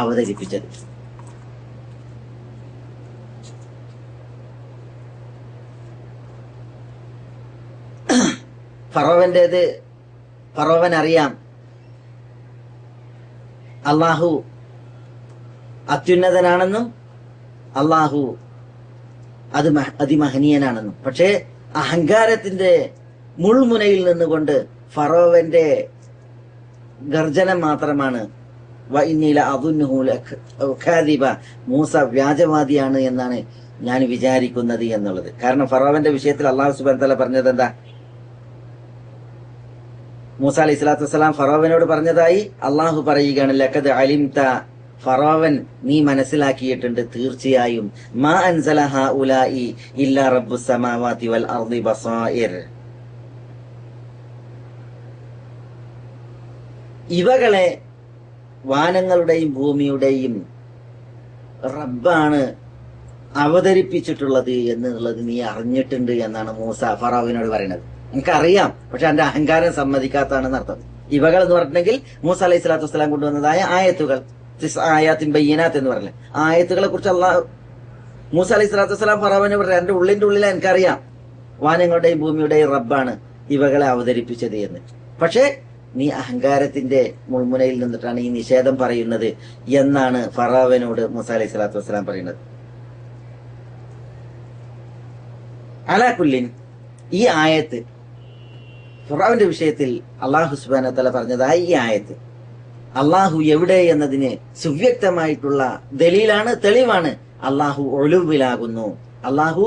അവതരിപ്പിച്ചത്. ഫറോവൻ അറിയാം അള്ളാഹു അത്യുന്നതനാണെന്നും അള്ളാഹു അതിമഹനീയനാണെന്നും. പക്ഷേ അഹങ്കാരത്തിന്റെ മുൾമുനയിൽ നിന്നുകൊണ്ട് ഫറോവന്റെ ഗർജനം മാത്രമാണ് മൂസ വ്യാജവാദിയാണ് എന്നാണ് ഞാൻ വിചാരിക്കുന്നത് എന്നുള്ളത്. കാരണം ഫറോവന്റെ വിഷയത്തിൽ അള്ളാഹു സുബ്ഹാനഹു വ തആല പറഞ്ഞത് എന്താ? മൂസ അലൈഹി സ്വലാത്തു വസ്സലാം ഫറോവനോട് പറഞ്ഞതായി അള്ളാഹു പറയുകയാണ്, ലഖദ് അലിംത, ഫറോവൻ നീ മനസ്സിലാക്കിയിട്ടുണ്ട് തീർച്ചയായും, മാ അൻസല ഹഉലാഇ ഇല്ലാ റബ്ബുസ് സമാവാതി വൽ അർളി ബസായിർ, ഇവകളെ വാനങ്ങളുടെയും ഭൂമിയുടെയും റബ്ബാണ് അവതരിപ്പിച്ചിട്ടുള്ളത് എന്നുള്ളത് നീ അറിഞ്ഞിട്ടുണ്ട് എന്നാണ് മൂസ ഫറോവിനോട് പറയുന്നത്. എനിക്കറിയാം, പക്ഷെ എന്റെ അഹങ്കാരം സമ്മതിക്കാത്തതാണെന്ന് അർത്ഥം. ഇവകൾ എന്ന് പറഞ്ഞിട്ടുണ്ടെങ്കിൽ മൂസ അലൈഹി സ്വലാത്തു വസ്സലാം കൊണ്ടുവന്നതായ ആയത്തുകൾ, ആയാത്തിൻ ബയ്യിനാത്ത് എന്ന് പറഞ്ഞില്ലേ, ആയത്തുകളെ കുറിച്ച് മൂസ അലൈഹി സ്വലാത്തു വസ്സലാം ഫറോവിനെ പറഞ്ഞു, എന്റെ ഉള്ളിന്റെ ഉള്ളിൽ എനിക്കറിയാം വാനങ്ങളുടെയും ഭൂമിയുടെയും റബ്ബാണ് ഇവകളെ അവതരിപ്പിച്ചത് എന്ന്. പക്ഷെ നീ അഹങ്കാരത്തിന്റെ മുൾമുനയിൽ നിന്നിട്ടാണ് ഈ നിഷേധം പറയുന്നത് എന്നാണ് ഫറോവനോട് മൂസ അലൈഹി സ്വലാത്തു വസ്സലാം പറയുന്നത്. അലാകുല്ലിൻ, ഈ ആയത്ത് ഫറോവന്റെ വിഷയത്തിൽ അള്ളാഹു സുബ്ഹാനഹു വ തആല പറഞ്ഞതായ ഈ ആയത്ത് അള്ളാഹു എവിടെ എന്നതിന് സുവ്യക്തമായിട്ടുള്ള ദലീലാണ്, തെളിവാണ്. അള്ളാഹു ഒളുവിലാകുന്നു, അള്ളാഹു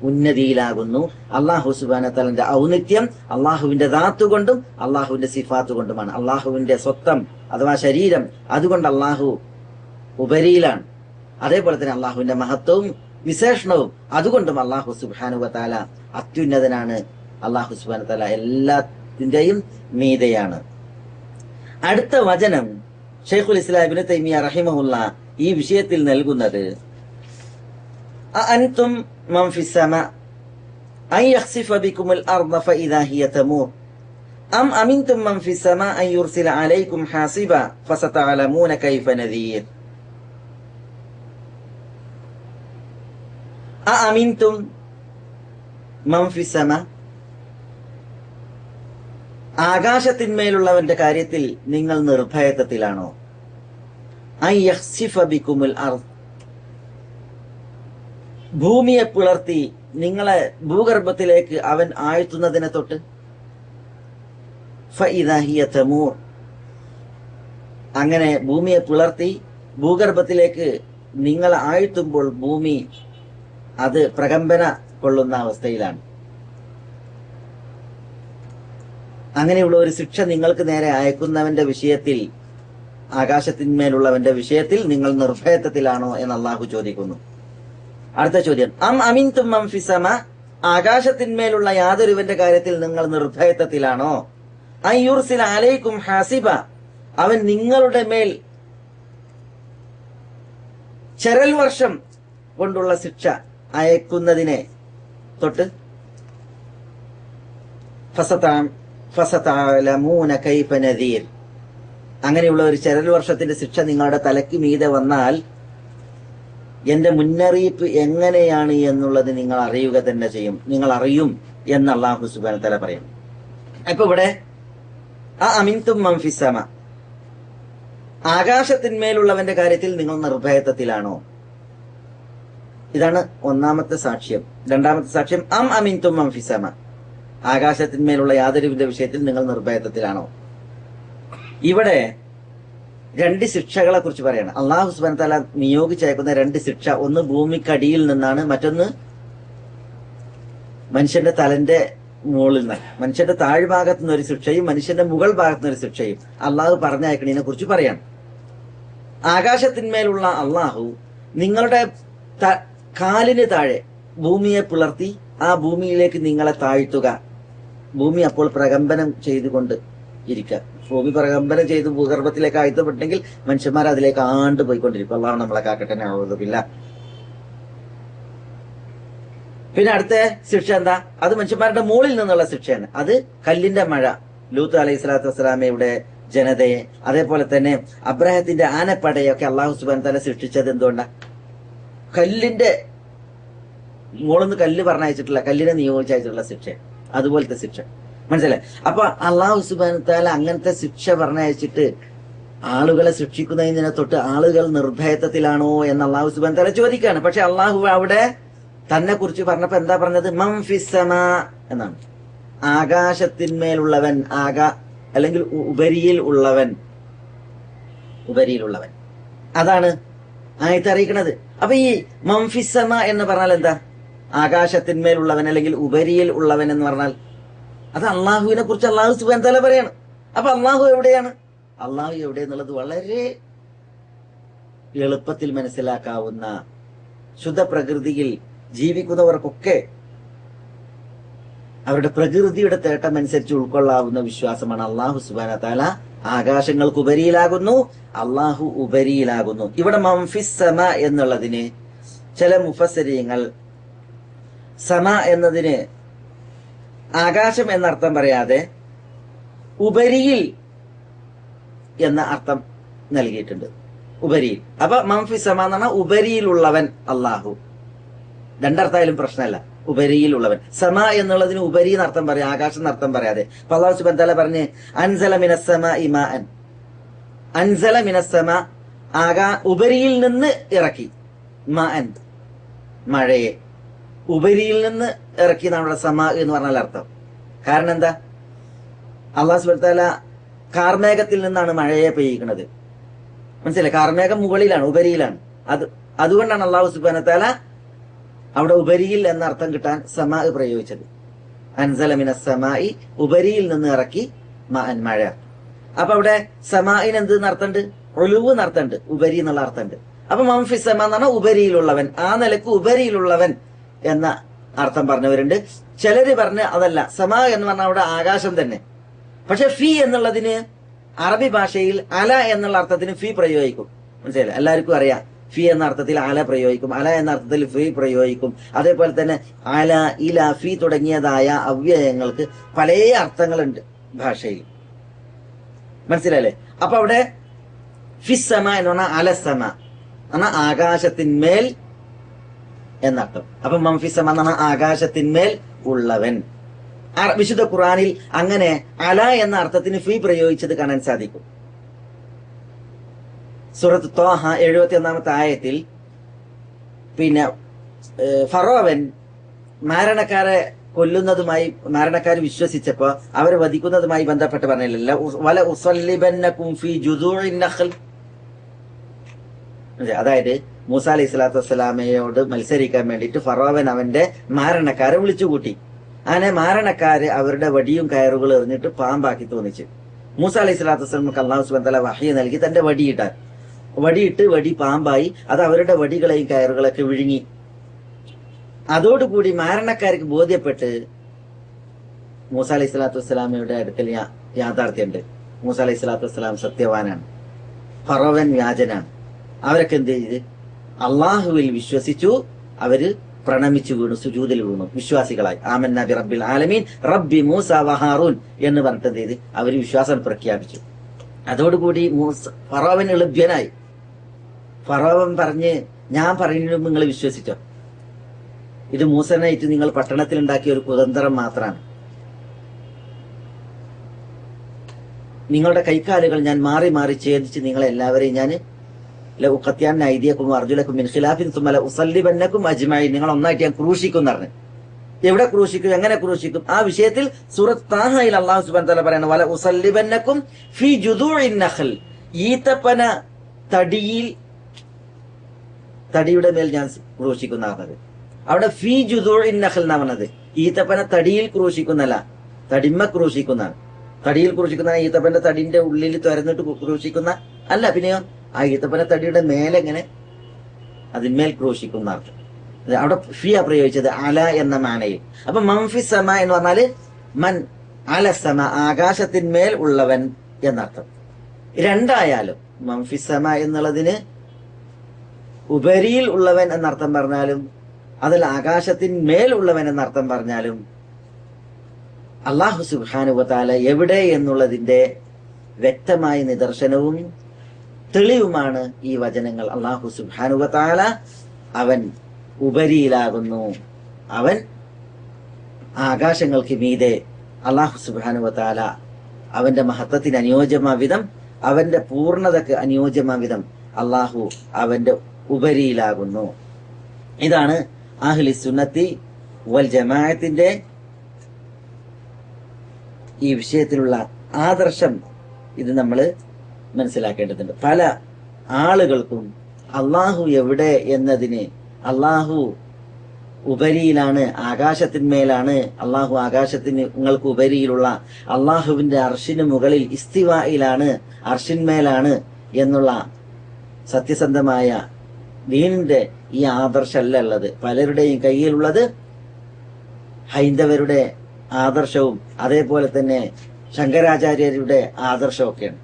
ഉന്നതിയിലാകുന്നു. അള്ളാഹു സുബ്ഹാനഹു വ തആലയുടെ ഔന്നിത്യം അള്ളാഹുവിന്റെ ദാത്ത് കൊണ്ടും അള്ളാഹുവിന്റെ സിഫാത്ത് കൊണ്ടുമാണ്. അള്ളാഹുവിന്റെ സ്വത്തം അഥവാ ശരീരം, അതുകൊണ്ട് അള്ളാഹു ഉപരിയിലാണ്. അതേപോലെ തന്നെ അള്ളാഹുവിന്റെ മഹത്വവും വിശേഷണവും അതുകൊണ്ടും അള്ളാഹു സുബ്ഹാനഹു വ തആല അത്യുന്നതനാണ്. അള്ളാഹു സുബ്ഹാനഹു വ തആല എല്ലാത്തിന്റെയും മീതെയാണ്. അടുത്ത വചനം ശൈഖുൽ ഇസ്ലാം ഇബ്നു തൈമിയ്യ റഹിമഹുല്ലാ ഈ വിഷയത്തിൽ നൽകുന്നത്, അഅൻതും മൻ ഫിസ് സമാ അൻ യഖ്സിഫ ബികുമുൽ അർദ ഫഇദാ ഹിയ തമൂർ അം അമിൻതും മൻ ഫിസ് സമാ അൻ യുർസില അലൈക്കും ഹാസിബ ഫസതഅലമൂന കൈഫ നദീർ. അഅമിൻതും മൻ ഫിസ് സമാ, ആകാശത്തിന്മേലുള്ളവന്റെ കാര്യത്തിൽ നിങ്ങൾ നിർഭയത്വത്തിലാണോ? അൻ യഖ്സിഫ ബികുമുൽ അർദ്, ഭൂമിയെ പിളർത്തി നിങ്ങളെ ഭൂഗർഭത്തിലേക്ക് അവൻ ആഴ്ത്തുന്നതിനെ തൊട്ട് ഫഇദാ ഹിയ തമൂർ, അങ്ങനെ ഭൂമിയെ പിളർത്തി ഭൂഗർഭത്തിലേക്ക് നിങ്ങൾ ആഴ്ത്തുമ്പോൾ ഭൂമി അത് പ്രകമ്പന കൊള്ളുന്ന അവസ്ഥയിലാണ്. അങ്ങനെയുള്ള ഒരു ശിക്ഷ നിങ്ങൾക്ക് നേരെ അയക്കുന്നവന്റെ വിഷയത്തിൽ, ആകാശത്തിന്മേലുള്ളവന്റെ വിഷയത്തിൽ നിങ്ങൾ നിർഭയത്വത്തിലാണോ എന്ന് അള്ളാഹു ചോദിക്കുന്നു. അടുത്ത ചോദ്യം, അം അമിൻതും മൻ ഫിസ്സമ, ആകാശത്തിന്മേലുള്ള യാതൊരുവന്റെ കാര്യത്തിൽ നിങ്ങൾ നിർഭയത്വത്തിലാണോ? അയ്യുർസില അലൈക്കും ഹാസിബ, അവൻ നിങ്ങളുടെ മേൽ ചരൽ വർഷം കൊണ്ടുള്ള ശിക്ഷ അയക്കുന്നതിനെ തൊട്ട് ഫസതഅലമൂന കൈഫ നദീർ, അങ്ങനെയുള്ള ഒരു ചരൽ വർഷത്തിന്റെ ശിക്ഷ നിങ്ങളുടെ തലയ്ക്ക് മീതെ വന്നാൽ എന്റെ മുന്നറിയിപ്പ് എങ്ങനെയാണ് എന്നുള്ളത് നിങ്ങൾ അറിയുക തന്നെ ചെയ്യും, നിങ്ങൾ അറിയും എന്ന് അല്ലാഹു സുബ്ഹാനഹു വ തആല പറയും. അപ്പൊ ഇവിടെ അമിൻതും മൻ ഫിസ്സമ, ആകാശത്തിന്മേലുള്ളവന്റെ കാര്യത്തിൽ നിങ്ങൾ നിർഭയത്വത്തിലാണോ? ഇതാണ് ഒന്നാമത്തെ സാക്ഷ്യം. രണ്ടാമത്തെ സാക്ഷ്യം, അം അമിൻതും മൻ ഫിസ്സമ, ആകാശത്തിന്മേലുള്ള യാതൊരുവിധ വിഷയത്തിൽ നിങ്ങൾ നിർഭയത്വത്തിലാണോ? ഇവിടെ രണ്ട് ശിക്ഷകളെ കുറിച്ച് പറയണം. അല്ലാഹു സുബ്ഹാനഹു വ തആല നിയോഗിച്ചയക്കുന്ന രണ്ട് ശിക്ഷ, ഒന്ന് ഭൂമിക്കടിയിൽ നിന്നാണ്, മറ്റൊന്ന് മനുഷ്യന്റെ തലന്റെ മുകളിൽ നിന്ന്, മനുഷ്യന്റെ താഴ്ഭാഗത്തു നിന്ന് ഒരു ശിക്ഷയും മനുഷ്യന്റെ മുകൾ ഭാഗത്തു നിന്ന് ഒരു ശിക്ഷയും അള്ളാഹു പറഞ്ഞയക്കണതിനെ കുറിച്ച് പറയാം. ആകാശത്തിന്മേലുള്ള അള്ളാഹു നിങ്ങളുടെ കാലിന് താഴെ ഭൂമിയെ പിളർത്തി ആ ഭൂമിയിലേക്ക് നിങ്ങളെ താഴ്ത്തുക. ഭൂമി അപ്പോൾ പ്രകമ്പനം ചെയ്തുകൊണ്ട് ഇരിക്കുക. ഭൂമി പ്രകമ്പനം ചെയ്ത് ഭൂഗർഭത്തിലേക്ക് ആഴ്ത്തപ്പെട്ടെങ്കിൽ മനുഷ്യന്മാർ അതിലേക്ക് ആണ്ട് പോയിക്കൊണ്ടിരിക്കും. അള്ളാഹു നമ്മളെ കാക്കട്ടെ, നഊദുബില്ല. പിന്നെ അടുത്ത ശിക്ഷ എന്താ? അത് മനുഷ്യന്മാരുടെ മുകളിൽ നിന്നുള്ള ശിക്ഷയാണ്. അത് കല്ലിന്റെ മഴ. ലൂത്ത് അലൈഹി സ്വലാത്തു വസ്സലാമയുടെ ജനതയെ, അതേപോലെ തന്നെ അബ്രഹത്തിന്റെ ആനപ്പടയൊക്കെ അള്ളാഹു സുബ്ഹാനഹു വ തആല ശിക്ഷിച്ചത് എന്തുകൊണ്ടാ? കല്ലിന്റെ മുകളിൽ കല്ല് പറഞ്ഞയച്ചിട്ടുള്ള, കല്ലിനെ നിയോഗിച്ചയച്ചിട്ടുള്ള ശിക്ഷ, അതുപോലത്തെ ശിക്ഷ. മനസ്സിലായി? അപ്പൊ അള്ളാഹു സുബ്ഹാനഹു വ തആല അങ്ങനത്തെ ശിക്ഷ പറഞ്ഞയച്ചിട്ട് ആളുകളെ ശിക്ഷിക്കുന്നതിനെ തൊട്ട് ആളുകൾ നിർഭയത്വത്തിലാണോ എന്ന് അള്ളാഹു സുബ്ഹാനഹു വ തആല ചോദിക്കുകയാണ്. പക്ഷെ അള്ളാഹു അവിടെ തന്നെ കുറിച്ച് പറഞ്ഞപ്പോ എന്താ പറഞ്ഞത്? മൻ ഫിസ്സമാ എന്നാണ്. ആകാശത്തിന്മേലുള്ളവൻ, അല്ലെങ്കിൽ ഉപരിയിൽ ഉള്ളവൻ, ഉപരിയിലുള്ളവൻ, അതാണ് ആയത്ത് അറിയിക്കണത്. അപ്പൊ ഈ മൻ ഫിസ്സമാ എന്ന് പറഞ്ഞാൽ എന്താ? ആകാശത്തിന്മേലുള്ളവൻ അല്ലെങ്കിൽ ഉപരിയിൽ ഉള്ളവൻ എന്ന് പറഞ്ഞാൽ അത് അള്ളാഹുവിനെ കുറിച്ച് അള്ളാഹു സുബ്ഹാനഹു വ തആല പറയാണ്. അപ്പൊ അള്ളാഹു എവിടെയാണ്? അള്ളാഹു എവിടെ എന്നുള്ളത് വളരെ എളുപ്പത്തിൽ മനസ്സിലാക്കാവുന്ന, ശുദ്ധ പ്രകൃതിയിൽ ജീവിക്കുന്നവർക്കൊക്കെ അവരുടെ പ്രകൃതിയുടെ തേട്ടം അനുസരിച്ച് ഉൾക്കൊള്ളാവുന്ന വിശ്വാസമാണ്. അള്ളാഹു സുബ്ഹാനഹു വ തആല ആകാശങ്ങൾക്ക് ഉപരിയിലാകുന്നു, അള്ളാഹു ഉപരിയിലാകുന്നു. ഇവിടെ മൻ ഫിസ്സമ എന്നുള്ളതിന് ചില മുഫസ്സിരീങ്ങൾ സമ എന്നതിന് ആകാശം എന്നർത്ഥം പറയാതെ ഉപരിയിൽ എന്ന അർത്ഥം നൽകിയിട്ടുണ്ട്. ഉപരിയിൽ. അപ്പൊ മൻ ഫിസ്സമ എന്ന് പറഞ്ഞാൽ ഉപരിയിലുള്ളവൻ അള്ളാഹു. രണ്ടർത്ഥമായാലും പ്രശ്നമല്ല. ഉപരിയിലുള്ളവൻ. സമ എന്നുള്ളതിന് ഉപരി എന്നർത്ഥം പറയാം, ആകാശം എന്നർത്ഥം പറയാതെ. അപ്പൊ അല്ലാഹു സുബ്ഹാനഹു വ തആല പറഞ്ഞ് അൻസല മിനസ്സമാഇ മാഅൻ, അൻസല മിനസ്സമ, ഉപരിയിൽ നിന്ന് ഇറക്കി, മാഅൻ മഴയെ ഉപരിയിൽ നിന്ന് ഇറക്കി നമ്മുടെ സമ എന്ന് പറഞ്ഞാൽ അർത്ഥം. കാരണം എന്താ? അല്ലാഹു സുബ്ഹാനഹു വ തആല കാർമേഘത്തിൽ നിന്നാണ് മഴയെ പെയ്യിക്കുന്നത്. മനസ്സിലായി? കാർമേഘം മുകളിലാണ്, ഉപരിയിലാണ്. അതുകൊണ്ടാണ് അല്ലാഹു സുബ്ഹാനഹു വ തആല അവിടെ ഉപരിയിൽ എന്ന അർത്ഥം കിട്ടാൻ സമാ പ്രയോഗിച്ചത്. അൻസല മിനസ് സമായി, ഉപരിയിൽ നിന്ന് ഇറക്കി, മാഅൻ മഴ. അപ്പൊ അവിടെ സമാഇന് എന്ത് അർത്ഥമുണ്ട്? ഒലുവ് എന്നർത്ഥമുണ്ട്, ഉപരി എന്നുള്ള അർത്ഥമുണ്ട്. അപ്പൊ മൻ ഫിസ്സമ എന്ന് പറഞ്ഞാൽ ഉപരിയിലുള്ളവൻ, ആ നിലക്ക് ഉപരിയിലുള്ളവൻ എന്ന അർത്ഥം പറഞ്ഞവരുണ്ട്. ചിലര് പറഞ്ഞ് അതല്ല, സമാ എന്ന് പറഞ്ഞാൽ അവിടെ ആകാശം തന്നെ. പക്ഷെ ഫി എന്നുള്ളതിന് അറബി ഭാഷയിൽ അല എന്നുള്ള അർത്ഥത്തിന് ഫി പ്രയോഗിക്കും. മനസ്സിലായില്ല? എല്ലാവർക്കും അറിയാം, ഫി എന്ന അർത്ഥത്തിൽ അല പ്രയോഗിക്കും, അല എന്ന അർത്ഥത്തിൽ ഫി പ്രയോഗിക്കും. അതേപോലെ തന്നെ അല, ഇല, ഫി തുടങ്ങിയതായ അവ്യയങ്ങൾക്ക് പല അർത്ഥങ്ങളുണ്ട് ഭാഷയിൽ. മനസ്സിലായില്ലേ? അപ്പൊ അവിടെ ഫിസ്സമ എന്ന് പറഞ്ഞാൽ അലസമ എന്നാൽ ആകാശത്തിന്മേൽ എന്നർത്ഥം. അപ്പൊ മംഫിസമ എന്ന് പറഞ്ഞാൽ ആകാശത്തിന്മേൽ ഉള്ളവൻ. വിശുദ്ധ ഖുർആനിൽ അങ്ങനെ അല എന്ന അർത്ഥത്തിന് ഫി പ്രയോഗിച്ചത് കാണാൻ സാധിക്കും. സൂറത്ത് ത്വാഹ 71-ാമത്തെ ആയത്തിൽ പിന്നെ ഫറോവൻ മാരണക്കാരെ കൊല്ലുന്നതുമായി മരണക്കാർ വിശ്വസിച്ചപ്പോ അവരെ വധിക്കുന്നതുമായി ബന്ധപ്പെട്ട് പറഞ്ഞില്ലല്ലോ, വല ഉസല്ലിബന്നകും ഫീ ജുദൂഇൻ നഖൽ. അതായത് മൂസ അലൈഹി സ്വലാത്തു വസ്സലാമയോട് മത്സരിക്കാൻ വേണ്ടിയിട്ട് ഫറോവൻ അവന്റെ മാരണക്കാരെ വിളിച്ചുകൂട്ടി. അങ്ങനെ മാരണക്കാര് അവരുടെ വടിയും കയറുകൾ എറിഞ്ഞിട്ട് പാമ്പാക്കി തോന്നിച്ച്. മൂസ അലൈഹി സ്വലാത്തു വസ്സലാമക്ക് അല്ലാഹു സുബ്ഹാനഹു വ തആല വഹ്യ് നൽകി തന്റെ വടിയിട്ടാൻ. വടിയിട്ട് വടി പാമ്പായി, അത് അവരുടെ വടികളെയും കയറുകളൊക്കെ വിഴുങ്ങി. അതോടുകൂടി മാരണക്കാർക്ക് ബോധ്യപ്പെട്ട് മൂസ അലൈഹി സ്വലാത്തു വസ്സലാമയുടെ അടുക്കൽ യാഥാർത്ഥ്യമുണ്ട്. മൂസ അലൈഹി സ്വലാത്തു വസ്സലാം സത്യവാനാണ്, ഫറോവൻ വ്യാജനാണ്. അവരൊക്കെ എന്ത് ചെയ്ത് അള്ളാഹുവിൽ വിശ്വസിച്ചു. അവര് പ്രണമിച്ചു വീണു, സുജൂദിൽ വീണു, വിശ്വാസികളായി. ആമന്ന ബി റബ്ബിൽ ആലമീൻ റബ്ബി മൂസ വ ഹാറൂൻ എന്ന് പറഞ്ഞിട്ട് എന്ത് ചെയ്ത് അവര് വിശ്വാസം പ്രഖ്യാപിച്ചു. അതോടുകൂടി ഫറോവൻ ലഭ്യനായി. ഫറോവൻ പറഞ്ഞ്, ഞാൻ പറയുന്നതിന് നിങ്ങൾ വിശ്വസിച്ചോ? ഇത് മൂസനായിട്ട് നിങ്ങൾ പട്ടണത്തിൽ ഉണ്ടാക്കിയ ഒരു കുതന്ത്രം മാത്രമാണ്. നിങ്ങളുടെ കൈക്കാലുകൾ ഞാൻ മാറി മാറി ഛേദിച്ച് നിങ്ങളെല്ലാവരെയും ഞാൻ നിങ്ങൾ ഒന്നായിട്ട് ഞാൻ ക്രൂശിക്കും എന്ന് പറഞ്ഞു. എവിടെ ക്രൂശിക്കും, എങ്ങനെ ക്രൂശിക്കും? ആ വിഷയത്തിൽ സൂറത്ത് താഹയിൽ അല്ലാഹു സുബ്ഹാനഹു വ തആല പറയുന്നു, വല ഉസല്ലിബന്നകും ഫീ ജുദൂഇൻ നഖൽ. ഈത്തപ്പന തടിയുടെ മേൽ ഞാൻ ക്രൂശിക്കുന്ന പറഞ്ഞത്. അവിടെ ഫീ ജുദൂഇൻ നഖൽ എന്നാ പറഞ്ഞത്. ഈത്തപ്പന തടിയിൽ ക്രൂശിക്കുന്നല്ല, തടിമ ക്രൂശിക്കുന്നതാണ്. തടിയിൽ ക്രൂശിക്കുന്ന ഈത്തപ്പന്റെ തടിന്റെ ഉള്ളിൽ തുരന്നിട്ട് ക്രൂശിക്കുന്ന അല്ല. പിന്നെയോ ആ ഈത്തപ്പന തടിയുടെ മേലെങ്ങനെ അതിന്മേൽ ക്രൂശിക്കുന്ന അർത്ഥം. അവിടെ ഫിയ പ്രയോഗിച്ചത് അല എന്ന മാനയിൽ. അപ്പൊ മൻഫിസമ എന്ന് പറഞ്ഞാല് മൻ അലസമ, ആകാശത്തിന്മേൽ ഉള്ളവൻ എന്നർത്ഥം. രണ്ടായാലും മൻഫിസമ എന്നുള്ളതിന് ഉപരിയിൽ ഉള്ളവൻ എന്നർത്ഥം പറഞ്ഞാലും അതിൽ ആകാശത്തിന്മേൽ ഉള്ളവൻ എന്നർത്ഥം പറഞ്ഞാലും അല്ലാഹു സുബ്ഹാനഹു വ തആല എവിടെ എന്നുള്ളതിന്റെ വ്യക്തമായ നിദർശനവും തെളിവുമാണ് ഈ വചനങ്ങൾ. അല്ലാഹു സുബ്ഹാനഹു വ തആല അവൻ ഉപരിയിലാകുന്നു, അവൻ ആകാശങ്ങൾക്ക് മീതെ. അല്ലാഹു സുബ്ഹാനഹു വ തആല അവന്റെ മഹത്വത്തിന് അനുയോജ്യമാവിധം, അവന്റെ പൂർണ്ണതക്ക് അനുയോജ്യമാവിധം അല്ലാഹു അവന്റെ ഉപരിയിലാകുന്നു. ഇതാണ് അഹ്ലി സുന്നത്തി വൽ ജമാഅത്തിന്റെ ഈ വിഷയത്തിലുള്ള ആദർശം. ഇത് നമ്മൾ മനസ്സിലാക്കേണ്ടതുണ്ട്. പല ആളുകൾക്കും അള്ളാഹു എവിടെ എന്നതിന് അള്ളാഹു ഉപരിയിലാണ്, ആകാശത്തിന്മേലാണ്, അള്ളാഹു ആകാശത്തിന് നിങ്ങൾക്ക് ഉപരിയിലുള്ള അള്ളാഹുവിന്റെ അർഷിന് മുകളിൽ ഇസ്തിവായിലാണ്, അർഷിന്മേലാണ് എന്നുള്ള സത്യസന്ധമായ ദീനിന്റെ ഈ ആദർശമല്ല ഉള്ളത്. പലരുടെയും കയ്യിലുള്ളത് ഹൈന്ദവരുടെ ആദർശവും അതേപോലെ തന്നെ ശങ്കരാചാര്യരുടെ ആദർശമൊക്കെയാണ്.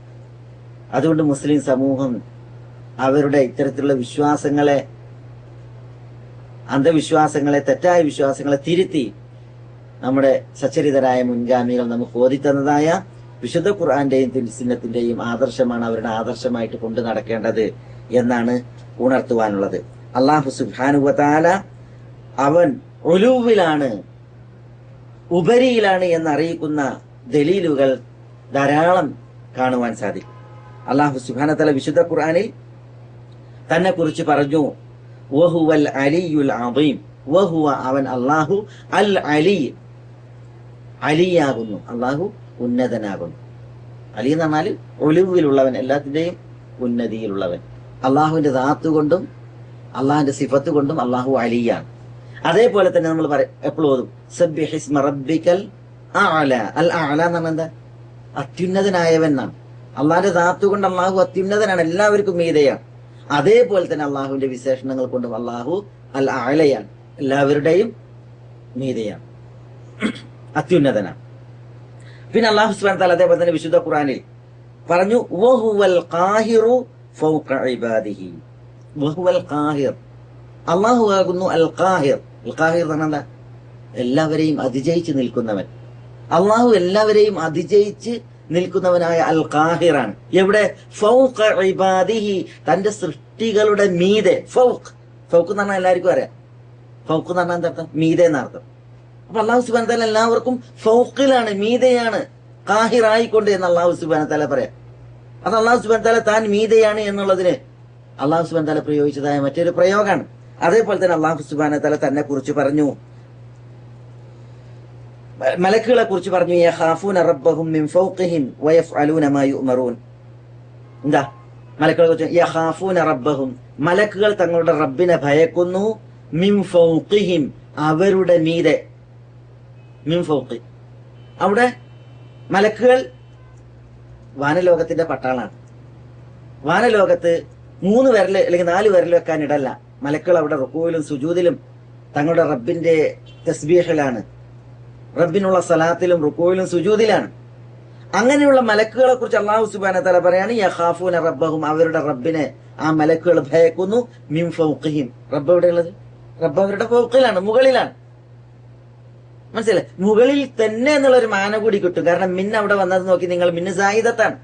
അതുകൊണ്ട് മുസ്ലിം സമൂഹം അവരുടെ ഇത്തരത്തിലുള്ള വിശ്വാസങ്ങളെ, അന്ധവിശ്വാസങ്ങളെ, തെറ്റായ വിശ്വാസങ്ങളെ തിരുത്തി നമ്മുടെ സച്ചരിതരായ മുൻഗാമികൾ നമുക്ക് ഓതിത്തന്നതായ വിശുദ്ധ ഖുർആന്റെയും തിരുസുന്നത്തിന്റെയും ആദർശമാണ് അവരുടെ ആദർശമായിട്ട് കൊണ്ടു നടക്കേണ്ടത് എന്നാണ് ഉണർത്തുവാനുള്ളത്. അല്ലാഹു സുബ്ഹാനഹു വ തആല അവൻ ഉലൂവിലാണ്, ഉപരിയിലാണ് എന്നറിയിക്കുന്ന ദലീലുകൾ ധാരാളം കാണുവാൻ സാധിക്കും. അല്ലാഹു സുബ്ഹാനഹു വ തആല വിശുദ്ധ ഖുർആനിൽ തന്നെ കുറിച്ച് പറഞ്ഞു, വഹുവൽ അലിയുൽ അദീം. വഹുവ അവൻ അല്ലാഹു അൽ അലി, അലിയാകുന്നു, അല്ലാഹു ഉന്നതനാകുന്നു. അലി എന്ന് പറഞ്ഞാൽ ഒളിവിലുള്ളവൻ, എല്ലാത്തിന്റെയും ഉന്നതിയിലുള്ളവൻ. അള്ളാഹുവിന്റെ ദാത്ത് കൊണ്ടും അള്ളാഹിന്റെ സിഫത്ത് കൊണ്ടും അള്ളാഹു അലിയാണ്. അതേപോലെ തന്നെ നമ്മൾ എപ്പോഴും ഓതും സബ്ബിഹിസ്മ റബ്ബിക്കൽ അഅല. അൽ അഅല എന്ന് പറഞ്ഞാൽ എന്താ? അത്യുന്നതനായവൻ എന്നാണ്. അള്ളാഹിന്റെ ദാത്ത് കൊണ്ട് അള്ളാഹു അത്യുന്നതനാണ്, എല്ലാവർക്കും മീതയാണ്. അതേപോലെ തന്നെ അള്ളാഹുവിന്റെ വിശേഷണങ്ങൾ കൊണ്ടും അള്ളാഹു അൽ അഅലയാണ്, എല്ലാവരുടെയും മീതയാണ്, അത്യുന്നതനാണ്. പിന്നെ അല്ലാഹു സുബ്ഹാനഹു വ തആല അതേപോലെ തന്നെ വിശുദ്ധ ഖുർആനിൽ പറഞ്ഞു, വഹുവൽ ഖാഹിറു ഫൗഖ ഇബാദിഹി. വഹുവൽ ഖാഹിർ, അല്ലാഹു ആകുന്നു അൽ ഖാഹിർ. അൽ ഖാഹിർ എന്ന് പറഞ്ഞാൽ എല്ലാവരെയും അതിജയിച്ച് നിൽക്കുന്നവൻ. അല്ലാഹു എല്ലാവരെയും അതിജയിച്ച് നിൽക്കുന്നവനായ അൽ ഖാഹിറാണ്. എവിടെ? ഫൗഖ ഇബാദിഹി, തന്റെ സൃഷ്ടികളുടെ മീതെ. ഫൗഖ്, ഫൗഖ് എന്ന് പറഞ്ഞാൽ എല്ലാവർക്കും അറിയാം. ഫൗഖ് എന്ന് പറഞ്ഞാൽ എന്താ അർത്ഥം? മീതെ എന്നർത്ഥം. അപ്പൊ അല്ലാഹു സുബ്ഹാനഹു വ തആല എല്ലാവർക്കും ഫൗഖിലാണ്, മീതെയാണ്, ഖാഹിറായിക്കൊണ്ട് എന്ന് അല്ലാഹു സുബ്ഹാനഹു വ തആല പറയാം. അത് അല്ലാഹു സുബ്ഹാനഹു വ തആല താൻ മീതെയാണ് എന്നുള്ളതിന് അല്ലാഹു സുബ്ഹാനഹു വ തആല പ്രയോഗിച്ചതായ മറ്റൊരു പ്രയോഗമാണ്. അതേപോലെ തന്നെ അല്ലാഹു സുബ്ഹാനഹു വ തആല തന്നെ കുറിച്ച് പറഞ്ഞു, മലക്കുകളെ കുറിച്ച് പറഞ്ഞു യഖാഫൂന റബ്ബഹും മിൻ ഫൗഖിഹിം വയഫ്അലൂന മാ യുഅ്മറൂൻ. എന്താ മലക്കുകളെ കുറിച്ച്? യഖാഫൂന റബ്ബഹും, മലക്കുകൾ തങ്ങളുടെ റബ്ബിനെ ഭയക്കുന്നു, മിൻ ഫൗഖിഹിം, അവരുടെ മീതെ. മിൻ ഫൗഖി, അവിടെ മലക്കുകൾ വാനലോകത്തിന്റെ പട്ടാളാണ്. വാനലോകത്ത് 3 വിരല് അല്ലെങ്കിൽ 4 വിരല് വെക്കാൻ ഇടല്ല. മലക്കുകൾ അവിടെ റുക്കൂയിലും സുജൂദിലും തങ്ങളുടെ റബ്ബിന്റെ തസ്ബീഹിലാണ്, റബ്ബിനുള്ള സലാത്തിലും റുക്കൂയിലും സുജൂദിലാണ്. അങ്ങനെയുള്ള മലക്കുകളെ കുറിച്ച് അല്ലാഹു സുബ്ഹാനഹു വ തആല പറയാണ് യഖാഫൂന റബ്ബഹും, അവരുടെ റബ്ബിനെ ആ മലക്കുകൾ ഭയക്കുന്നു, മിൻ ഫൗഖിഹിം, റബ്ബ് എവിടെയുള്ളത്? റബ്ബ് അവരുടെ ഫൗഖിലാണ്, മുകളിലാണ്. മനസ്സിലായി? മുകളിൽ തന്നെ എന്നുള്ളൊരു മാന കൂടി കിട്ടും. കാരണം മിന്ന് അവിടെ വന്നത് നോക്കി നിങ്ങൾ, മിന്ന് സായിദത്താണ്.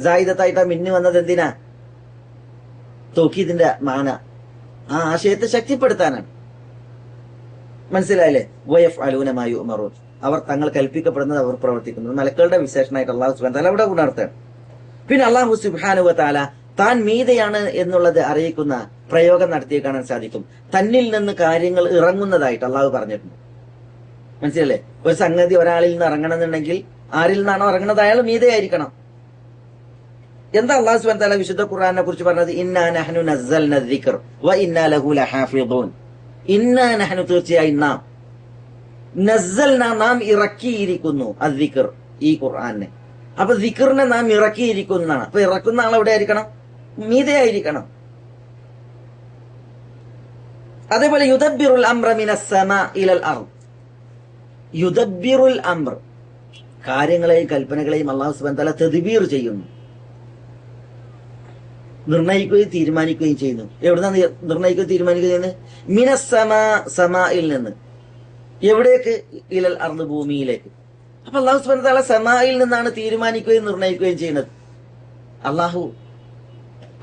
സായിദത്തായിട്ടാ മിന്ന് വന്നത്. എന്തിനാ? തോക്കീതിന്റെ മാന, ആ ആശയത്തെ ശക്തിപ്പെടുത്താനാണ്. മനസ്സിലായില്ലേ? വയഫ്അലൂന മാ യുഅ്മറൂൻ, അവർ തങ്ങൾ കൽപ്പിക്കപ്പെടുന്നത് അവർ പ്രവർത്തിക്കുന്നത്. മലക്കളുടെ വിശേഷണമായിട്ട് അല്ലാഹു സുബ്ഹാനഹു വ തആല അവിടെ ഉണർത്തുകയാണ്. പിന്നെ അല്ലാഹു സുബ്ഹാനഹു വ തആല താൻ മീതെയാണ് എന്നുള്ളത് അറിയിക്കുന്ന പ്രയോഗം നടത്തിയ കാണാൻ സാധിക്കും. തന്നിൽ നിന്ന് കാര്യങ്ങൾ ഇറങ്ങുന്നതായിട്ട് അല്ലാഹു പറഞ്ഞിട്ടുണ്ട്. മനസ്സിലല്ലേ? ഒരു സംഗതി ഒരാളിൽ നിന്ന് ഇറങ്ങണമെന്നുണ്ടെങ്കിൽ ആരിൽ നിന്നാണോ ഇറങ്ങുന്നത് അയാൾ മീതെയായിരിക്കണം. എന്താ അല്ലാഹു സുബ്ഹാനഹു വ തആല വിശുദ്ധ ഖുർആനെ കുറിച്ച് പറഞ്ഞത്? ഇന്നാ നഹ്നു നസ്സൽന ദിക്ർ വ ഇന്നാ ലഹു ലഹാഫിദൂൻ. ഇന്നാ നഹ്നു, തീർച്ചയായും നാം, നസ്സൽന, നാം ഇറക്കിയിരിക്കുന്നു, അദ്ദിക്ർ, ഈ ഖുർആനെ. അപ്പൊ ദിക്റിനെ നാം ഇറക്കിയിരിക്കുന്നതാണ്. അപ്പൊ ഇറക്കുന്ന ആൾ എവിടെ ആയിരിക്കണം? മീതെയായിരിക്കണം. അതേപോലെ യുദബ്ബിറുൽ അംറ മിനസ് സമാ ഇലൽ അർദ്. യുദബ്ബിറുൽ അംർ, കാര്യങ്ങളെയും കൽപ്പനകളെയും അല്ലാഹു സുബ്ഹാനഹു വ തആല തദ്ബീർ ചെയ്യുന്നു, നിർണയിക്കുകയും തീരുമാനിക്കുകയും ചെയ്യുന്നു. എവിടുന്നാ നിർണയിക്കുകയും തീരുമാനിക്കുകയും ചെയ്യുന്നത്? മിനസ് സമാ, സമായിൽ നിന്ന്. എവിടേക്ക്? ഇലൽ അർദ്, ഭൂമിയിലേക്ക്. അപ്പൊ അല്ലാഹു സുബ്ഹാനഹു വ തആല സമായിൽ നിന്നാണ് തീരുമാനിക്കുകയും നിർണയിക്കുകയും ചെയ്യുന്നത്. അല്ലാഹു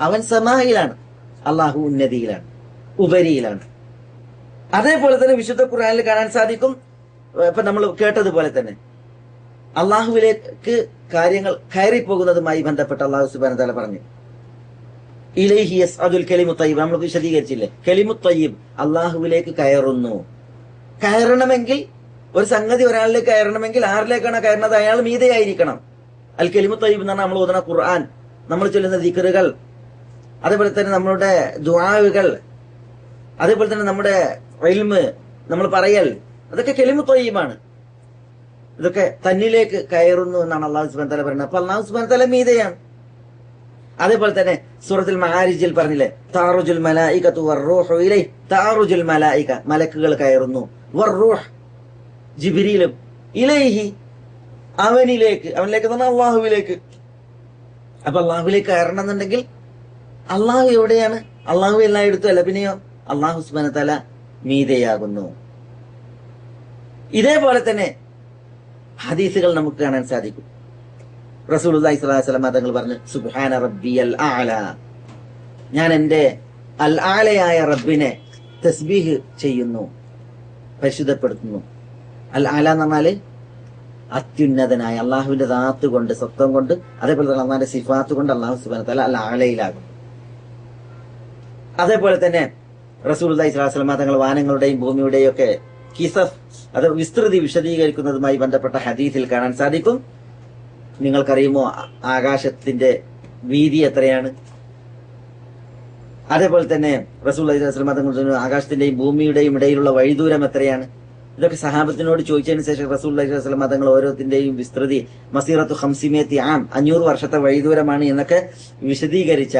അവൻ സമായിലാണ്, അല്ലാഹു ഉന്നതിയിലാണ്, ഉപരിയിലാണ്. അതേപോലെ തന്നെ വിശുദ്ധ ഖുർആനിൽ കാണാൻ സാധിക്കും. ഇപ്പൊ നമ്മൾ കേട്ടതുപോലെ തന്നെ അള്ളാഹുവിലേക്ക് കാര്യങ്ങൾ കയറിപ്പോകുന്നതുമായി ബന്ധപ്പെട്ട് അല്ലാഹു സുബ്ഹാനഹു വ തആല പറഞ്ഞു ഇലൈഹി യസ്അദുൽ കലിമു തയ്യിബ്. നമ്മൾ വിശദീകരിച്ചില്ലേ? കലിമു തയ്യിബ് അള്ളാഹുവിലേക്ക് കയറുന്നു. കയറണമെങ്കിൽ, ഒരു സംഗതി ഒരാളിലേക്ക് കയറണമെങ്കിൽ ആരിലേക്കാണ് കയറുന്നത്? അയാൾ മീതെയായിരിക്കണം. അൽ കലിമു തയ്യിബ് എന്ന് പറഞ്ഞാൽ നമ്മൾ ഓതുന്ന ഖുർആൻ, നമ്മൾ ചൊല്ലുന്ന ദിക്റുകൾ, അതേപോലെ തന്നെ നമ്മുടെ ദുആകൾ, അതേപോലെ തന്നെ നമ്മുടെ ഇൽമ്, നമ്മൾ പറയൽ, അതൊക്കെ കലിമു തയ്യിബാണ്. ഇതൊക്കെ തന്നിലേക്ക് കയറുന്നു എന്നാണ് അല്ലാഹു സുബ്ഹാനഹു വ തആല പറയുന്നത്. അപ്പൊ അല്ലാഹു സുബ്ഹാനഹു വ തആല മീതെയാണ്. അതേപോലെ തന്നെ സൂറത്തുൽ മആരിജിൽ പറഞ്ഞില്ലേ? താറുജുൽ മലായികതു വറൂഹു ഇലൈഹി. താറുജുൽ മലായിക, മലക്കുകൾ കയറുന്നു, വറൂഹ്, ജിബ്രീലും, ഇലൈഹി, അവനിലേക്ക്. അവനിലേക്ക് എന്ന് പറഞ്ഞാൽ അള്ളാഹുവിലേക്ക്. അപ്പൊ അള്ളാഹുവിലേക്ക് കയറണം എന്നുണ്ടെങ്കിൽ അള്ളാഹു എവിടെയാണ്? അള്ളാഹു എല്ലായിടത്തും അല്ല. പിന്നെയോ അള്ളാഹു സുബ്ഹാനഹു വ തആല മീതെയാകുന്നു. ഇതേപോലെ തന്നെ ഹദീസുകൾ നമുക്ക് കാണാൻ സാധിക്കും. റസൂലുള്ളാഹി സ്വല്ലല്ലാഹു അലൈഹി വസല്ലം തങ്ങൾ പറഞ്ഞു സുബ്ഹാന റബ്ബിയൽ അഅല, ഞാൻ എൻ്റെ അൽ ആലയായ റബ്ബിനെ തസ്ബീഹ് ചെയ്യുന്നു, പരിശുദ്ധപ്പെടുത്തുന്നു. അൽ ആല എന്ന് പറഞ്ഞാല് അത്യുന്നതനായ അള്ളാഹുവിന്റെ ദാത്ത് കൊണ്ട്, സ്വത്വം കൊണ്ട്, അതേപോലെ തന്നെ അള്ളാഹിന്റെ സിഫാത്ത് കൊണ്ട് അള്ളാഹു സുബ്ഹാനഹു വ തആല അൽ ആലയിലാകും. അതേപോലെ തന്നെ റസൂലുള്ളാഹി സ്വല്ലല്ലാഹു അലൈഹി വസല്ലം തങ്ങൾ വാനങ്ങളുടെയും ഭൂമിയുടെയും ഒക്കെ കിസഫ്, അത് വിസ്തൃതി വിശദീകരിക്കുന്നതുമായി ബന്ധപ്പെട്ട ഹദീസിൽ കാണാൻ സാധിക്കും. നിങ്ങൾക്കറിയുമോ ആകാശത്തിന്റെ വീതി എത്രയാണ്? അതേപോലെ തന്നെ റസൂലുള്ളാഹി സ്വല്ലല്ലാഹു അലൈഹി വസല്ലം തങ്ങൾ ആകാശത്തിന്റെയും ഭൂമിയുടെയും ഇടയിലുള്ള വഴിദൂരം എത്രയാണ്? ഇതൊക്കെ സഹാബത്തിനോട് ചോദിച്ചതിന് ശേഷം റസൂലുള്ളാഹി സ്വല്ലല്ലാഹു അലൈഹി വസല്ലം തങ്ങൾ ഓരോത്തിന്റെയും വിസ്തൃതി മസീറത്തു 500 ആം, 500 വർഷത്തെ വഴിദൂരമാണ് എന്നൊക്കെ വിശദീകരിച്ച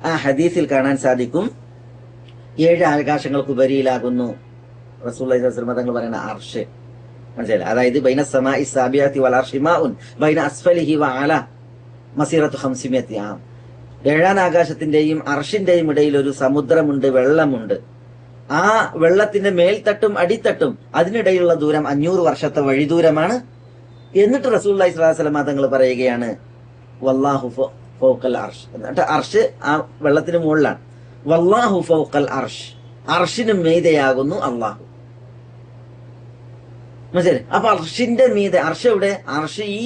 ആ ഹദീസിൽ കാണാൻ സാധിക്കും. 7 ആകാശങ്ങൾക്കുപരിയിലാകുന്നു റസൂലുള്ളാഹി സ്വല്ലല്ലാഹു അലൈഹി വസല്ലം തങ്ങൾ പറയുന്ന അർശ്. മനസ്സിലായി? അതായത് ബൈന സമാഇ സാബിയത്തി വൽ അർശി മാഉൻ ബൈന അസ്ഫലിഹി വ അല മസീറത്തു 500 ആം. 7 ആകാശത്തിന്റെയും അർഷിന്റെയും ഇടയിൽ ഒരു സമുദ്രമുണ്ട്, വെള്ളമുണ്ട്. ആ വെള്ളത്തിന്റെ മേൽത്തട്ടും അടിത്തട്ടും അതിനിടയിലുള്ള ദൂരം 500 വർഷത്തെ വഴിദൂരമാണ്. എന്നിട്ട് റസൂലുള്ളാഹി സ്വല്ലല്ലാഹു അലൈഹി വസല്ലം തങ്ങൾ പറയുകയാണ് വല്ലാഹു ഫൗഖൽ അർശ്. എന്നിട്ട് അർശ് ആ വെള്ളത്തിന് മുകളിലാണ്. വല്ലാഹു ഫൗഖൽ അർശ്, അർഷിന് മീതെയാകുന്നു അള്ളാഹു. മനസ്സിലായി? അപ്പൊ അർഷിന്റെ മീതെ, അർഷ് എവിടെ? അർഷ് ഈ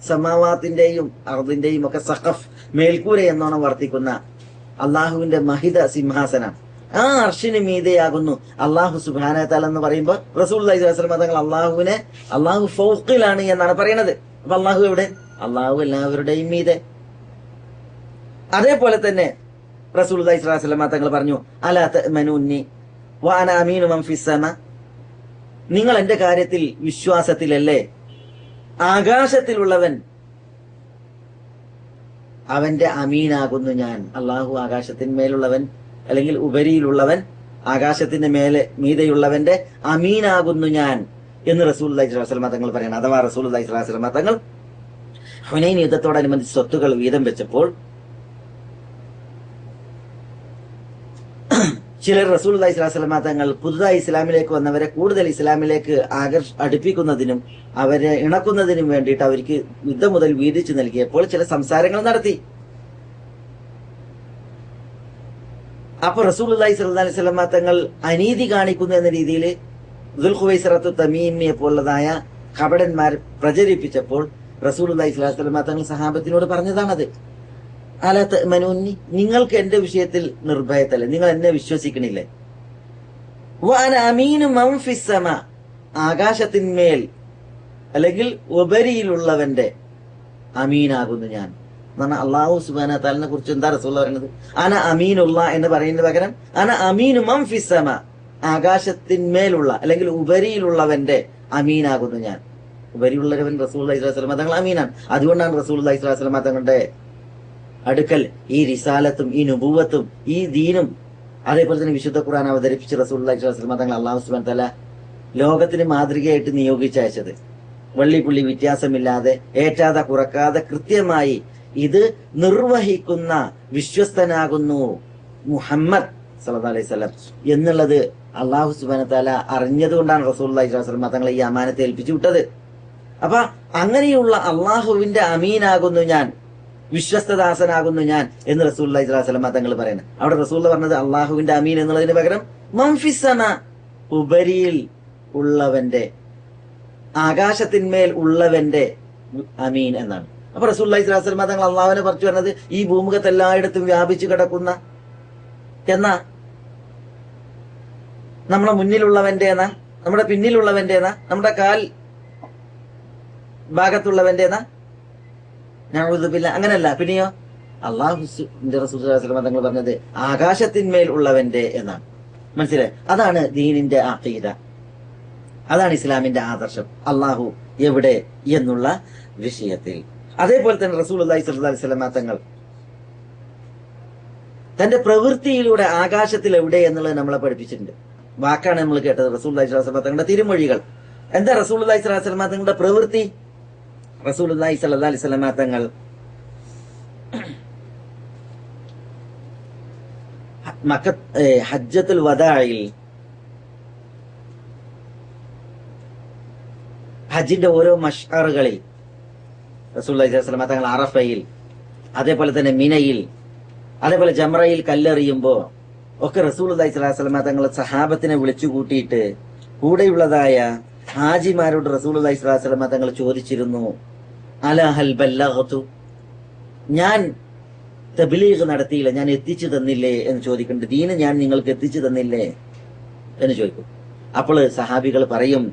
സമാവാത്തിന്റെയും അർദിന്റെയും ഒക്കെ സഖഫ്, മേൽക്കൂര എന്നോണം വർത്തിക്കുന്ന അള്ളാഹുവിന്റെ മഹിത സിംഹാസനം. ആ അർഷിന് മീതെയാകുന്നു അള്ളാഹു സുബ്ഹാനഹു വ തആല എന്ന് പറയുമ്പോൾ റസൂലുള്ളാഹി സ്വല്ലല്ലാഹു അലൈഹി വസല്ലം തങ്ങൾ അള്ളാഹു ഫൗഖിലാണ് എന്നാണ് പറയുന്നത്. അപ്പൊ അള്ളാഹു എവിടെ? അള്ളാഹു എല്ലാവരുടെയും മീതെ. അതേപോലെ തന്നെ റസൂലുള്ളാഹി സ്വല്ലല്ലാഹു അലൈഹി വസല്ലം തങ്ങൾ പറഞ്ഞു, അലാ തഅ്മനൂനി വ അന അമീനു മൻ ഫിസ് സമാ, നിങ്ങൾ എന്റെ കാര്യത്തിൽ വിശ്വാസത്തിലല്ലേ? ആകാശത്തിലുള്ളവൻ അവന്റെ അമീനാകുന്നു ഞാൻ. അള്ളാഹു ആകാശത്തിന്മേലുള്ളവൻ അല്ലെങ്കിൽ ഉപരിയിലുള്ളവൻ, ആകാശത്തിന്റെ മീതെയുള്ളവന്റെ അമീനാകുന്നു ഞാൻ എന്ന് റസൂലുള്ളാഹി സ്വല്ലല്ലാഹു അലൈഹി വസല്ലം തങ്ങൾ പറയണം. അഥവാ റസൂലുള്ളാഹി സ്വല്ലല്ലാഹു അലൈഹി വസല്ലം തങ്ങൾ ഹുനൈൻ യുദ്ധത്തോടനുബന്ധിച്ച് സ്വത്തുകൾ വീതം വെച്ചപ്പോൾ ചിലർ റസൂലുള്ളാഹി സ്വല്ലല്ലാഹു അലൈഹി വസല്ലം തങ്ങൾ പുതുതായി ഇസ്ലാമിലേക്ക് വന്നവരെ കൂടുതൽ ഇസ്ലാമിലേക്ക് അടുപ്പിക്കുന്നതിനും അവരെ ഇണക്കുന്നതിനും വേണ്ടിയിട്ട് അവർക്ക് യുദ്ധം മുതൽ വീതിച്ചു നൽകിയപ്പോൾ ചില സംസാരങ്ങൾ നടത്തി. അപ്പൊ റസൂലുള്ളാഹി സ്വല്ലല്ലാഹു അലൈഹി വസല്ലം തങ്ങൾ അനീതി കാണിക്കുന്നു എന്ന രീതിയിൽ ദുൽഖുവൈസറത്തു തമീമിയെ പോലുള്ളതായ കപടന്മാർ പ്രചരിപ്പിച്ചപ്പോൾ റസൂലുള്ളാഹി സ്വല്ലല്ലാഹു അലൈഹി വസല്ലം തങ്ങൾ സഹാബത്തിനോട് പറഞ്ഞതാണത്. അലാ തഅ്മനൂനി, നിങ്ങൾക്ക് എന്റെ വിഷയത്തിൽ നിർഭയത്തല്ലേ? നിങ്ങൾ എന്നെ വിശ്വസിക്കണില്ലേ? വ അന അമീനു മൻ ഫിസ് സമാ, ആകാശത്തിന്മേൽ അല്ലെങ്കിൽ ഉപരിയിലുള്ളവന്റെ അമീനാകുന്നു ഞാൻ എന്ന് പറഞ്ഞാൽ അള്ളാഹു സുബ്ഹാനഹു വ തആലയെ കുറിച്ച് എന്താ റസൂൽ പറയുന്നത്? അന അമീനുള്ള എന്ന് പറയുന്നതിന് പകരം അന അമീനു മൻ ഫിസ് സമാ, ആകാശത്തിന്മേലുള്ള അല്ലെങ്കിൽ ഉപരിയിലുള്ളവന്റെ അമീനാകുന്നു ഞാൻ. ഉപരിയുള്ളവൻ റസൂലുള്ളാഹി സ്വല്ലല്ലാഹു അലൈഹി വസല്ലം തങ്ങൾ അമീനാണ്. അതുകൊണ്ടാണ് റസൂലുള്ളാഹി സ്വല്ലല്ലാഹു അലൈഹി വസല്ലം തങ്ങളുടെ അടുക്കൽ ഈ റിസാലത്തും ഈ നുബുവത്തും ഈ ദീനും അതേപോലെ തന്നെ വിശുദ്ധ ഖുർആൻ അവതരിപ്പിച്ച് റസൂലുള്ളാഹി സ്വല്ലല്ലാഹു അലൈഹി വസല്ലം തങ്ങൾ അല്ലാഹു സുബ്ഹാനഹു വ തആല ലോകത്തിന് മാതൃകയായിട്ട് നിയോഗിച്ചയച്ചത്. വള്ളിപ്പുള്ളി വ്യത്യാസമില്ലാതെ, ഏറ്റാതെ കുറക്കാതെ കൃത്യമായി ഇത് നിർവഹിക്കുന്ന വിശ്വസ്തനാകുന്നു മുഹമ്മദ് സല്ലല്ലാഹു അലൈഹി വസല്ലം എന്നുള്ളത് അല്ലാഹു സുബ്ഹാനഹു വ തആല അറിഞ്ഞതുകൊണ്ടാണ് റസൂലുള്ളാഹി സ്വല്ലല്ലാഹു അലൈഹി വസല്ലം തങ്ങളെ ഈ അമാനത്തെ ഏൽപ്പിച്ചു വിട്ടത്. അപ്പൊ അങ്ങനെയുള്ള അള്ളാഹുവിന്റെ അമീനാകുന്നു ഞാൻ, വിശ്വസ്തദാസനാകുന്നു ഞാൻ എന്ന് റസൂലുള്ളാഹി സ്വല്ലല്ലാഹു അലൈഹി വസല്ലം തങ്ങൾ പറയുന്നത്. അവിടെ റസൂൽ പറഞ്ഞത് അള്ളാഹുവിന്റെ അമീൻ എന്നുള്ളതിന് പകരം മൻ ഫിസ് സമാ, ഉപരിയിൽ ഉള്ളവന്റെ, ആകാശത്തിന്മേൽ ഉള്ളവന്റെ അമീൻ എന്നാണ്. അപ്പൊ റസൂലുള്ളാഹി സ്വല്ലല്ലാഹു അലൈഹി വസല്ലം തങ്ങൾ അള്ളാഹുവിനെ പറിച്ചു പറഞ്ഞത് ഈ ഭൂമുഖത്ത് എല്ലായിടത്തും വ്യാപിച്ചു കിടക്കുന്ന എന്നാ, നമ്മളെ മുന്നിലുള്ളവന്റെ എന്നാ, നമ്മുടെ പിന്നിലുള്ളവന്റെ എന്നാ, നമ്മുടെ കാൽ ഭാഗത്തുള്ളവന്റെ എന്നാ, നഊദുബില്ലാ അങ്ങനല്ല. പിന്നെയോ അള്ളാഹുവിന്റെ റസൂൽ സ്വല്ലല്ലാഹു അലൈഹി വസല്ലം തങ്ങൾ പറഞ്ഞത് ആകാശത്തിന്മേൽ ഉള്ളവന്റെ എന്നാണ്. മനസ്സിലായി? അതാണ് ദീനിന്റെ അഖീദ, അതാണ് ഇസ്ലാമിന്റെ ആദർശം. അള്ളാഹു എവിടെ എന്നുള്ള വിഷയത്തിൽ. അതേപോലെ തന്നെ റസൂലുള്ളാഹി സ്വല്ലല്ലാഹു അലൈഹി വസല്ലം തങ്ങൾ തന്റെ പ്രവൃത്തിയിലൂടെ ആകാശത്തിൽ എവിടെ എന്നുള്ളത് നമ്മളെ പഠിപ്പിച്ചിട്ടുണ്ട്. വാക്കാണ് നമ്മൾ കേട്ടത്, റസൂലുള്ളാഹി സ്വല്ലല്ലാഹു അലൈഹി വസല്ലം തങ്ങളുടെ തിരുമൊഴികൾ. എന്താ റസൂലുള്ളാഹി സ്വല്ലല്ലാഹു അലൈഹി വസല്ലം തങ്ങളുടെ പ്രവൃത്തി? റസൂലുള്ളാഹി സ്വല്ലല്ലാഹു അലൈഹി വസല്ലം തങ്ങൾ ഹജ്ജത്തുൽ വദാഇൽ ഹജ്ജിന്റെ ഓരോ മഷ്അറുകളിൽ റസൂലുള്ളാഹി സ്വല്ലല്ലാഹു അലൈഹി വസല്ലം തങ്ങൾ അറഫയിൽ, അതേപോലെ തന്നെ മിനയിൽ, അതേപോലെ ജംറയിൽ കല്ലെറിയുമ്പോ ഒക്കെ റസൂലുള്ളാഹി സ്വല്ലല്ലാഹു അലൈഹി വസല്ലം തങ്ങൾ സഹാബത്തിനെ വിളിച്ചു കൂട്ടിയിട്ട് കൂടെയുള്ളതായ ഹാജിമാരോട് റസൂലുള്ളാഹി സ്വല്ലല്ലാഹു അലൈഹി വസല്ലം തങ്ങൾ ചോദിച്ചിരുന്നു, അലാ ഹൽ ബല്ലഗ്തു, ഞാൻ തബ്ലീഗ് നടത്തിയില്ല, ഞാൻ എത്തിച്ചു തന്നില്ലേ എന്ന് ചോദിക്കുന്നുണ്ട്. ദീന് ഞാൻ നിങ്ങൾക്ക് എത്തിച്ചു തന്നില്ലേ എന്ന് ചോദിക്കും. അപ്പോൾ സഹാബികൾ പറയും,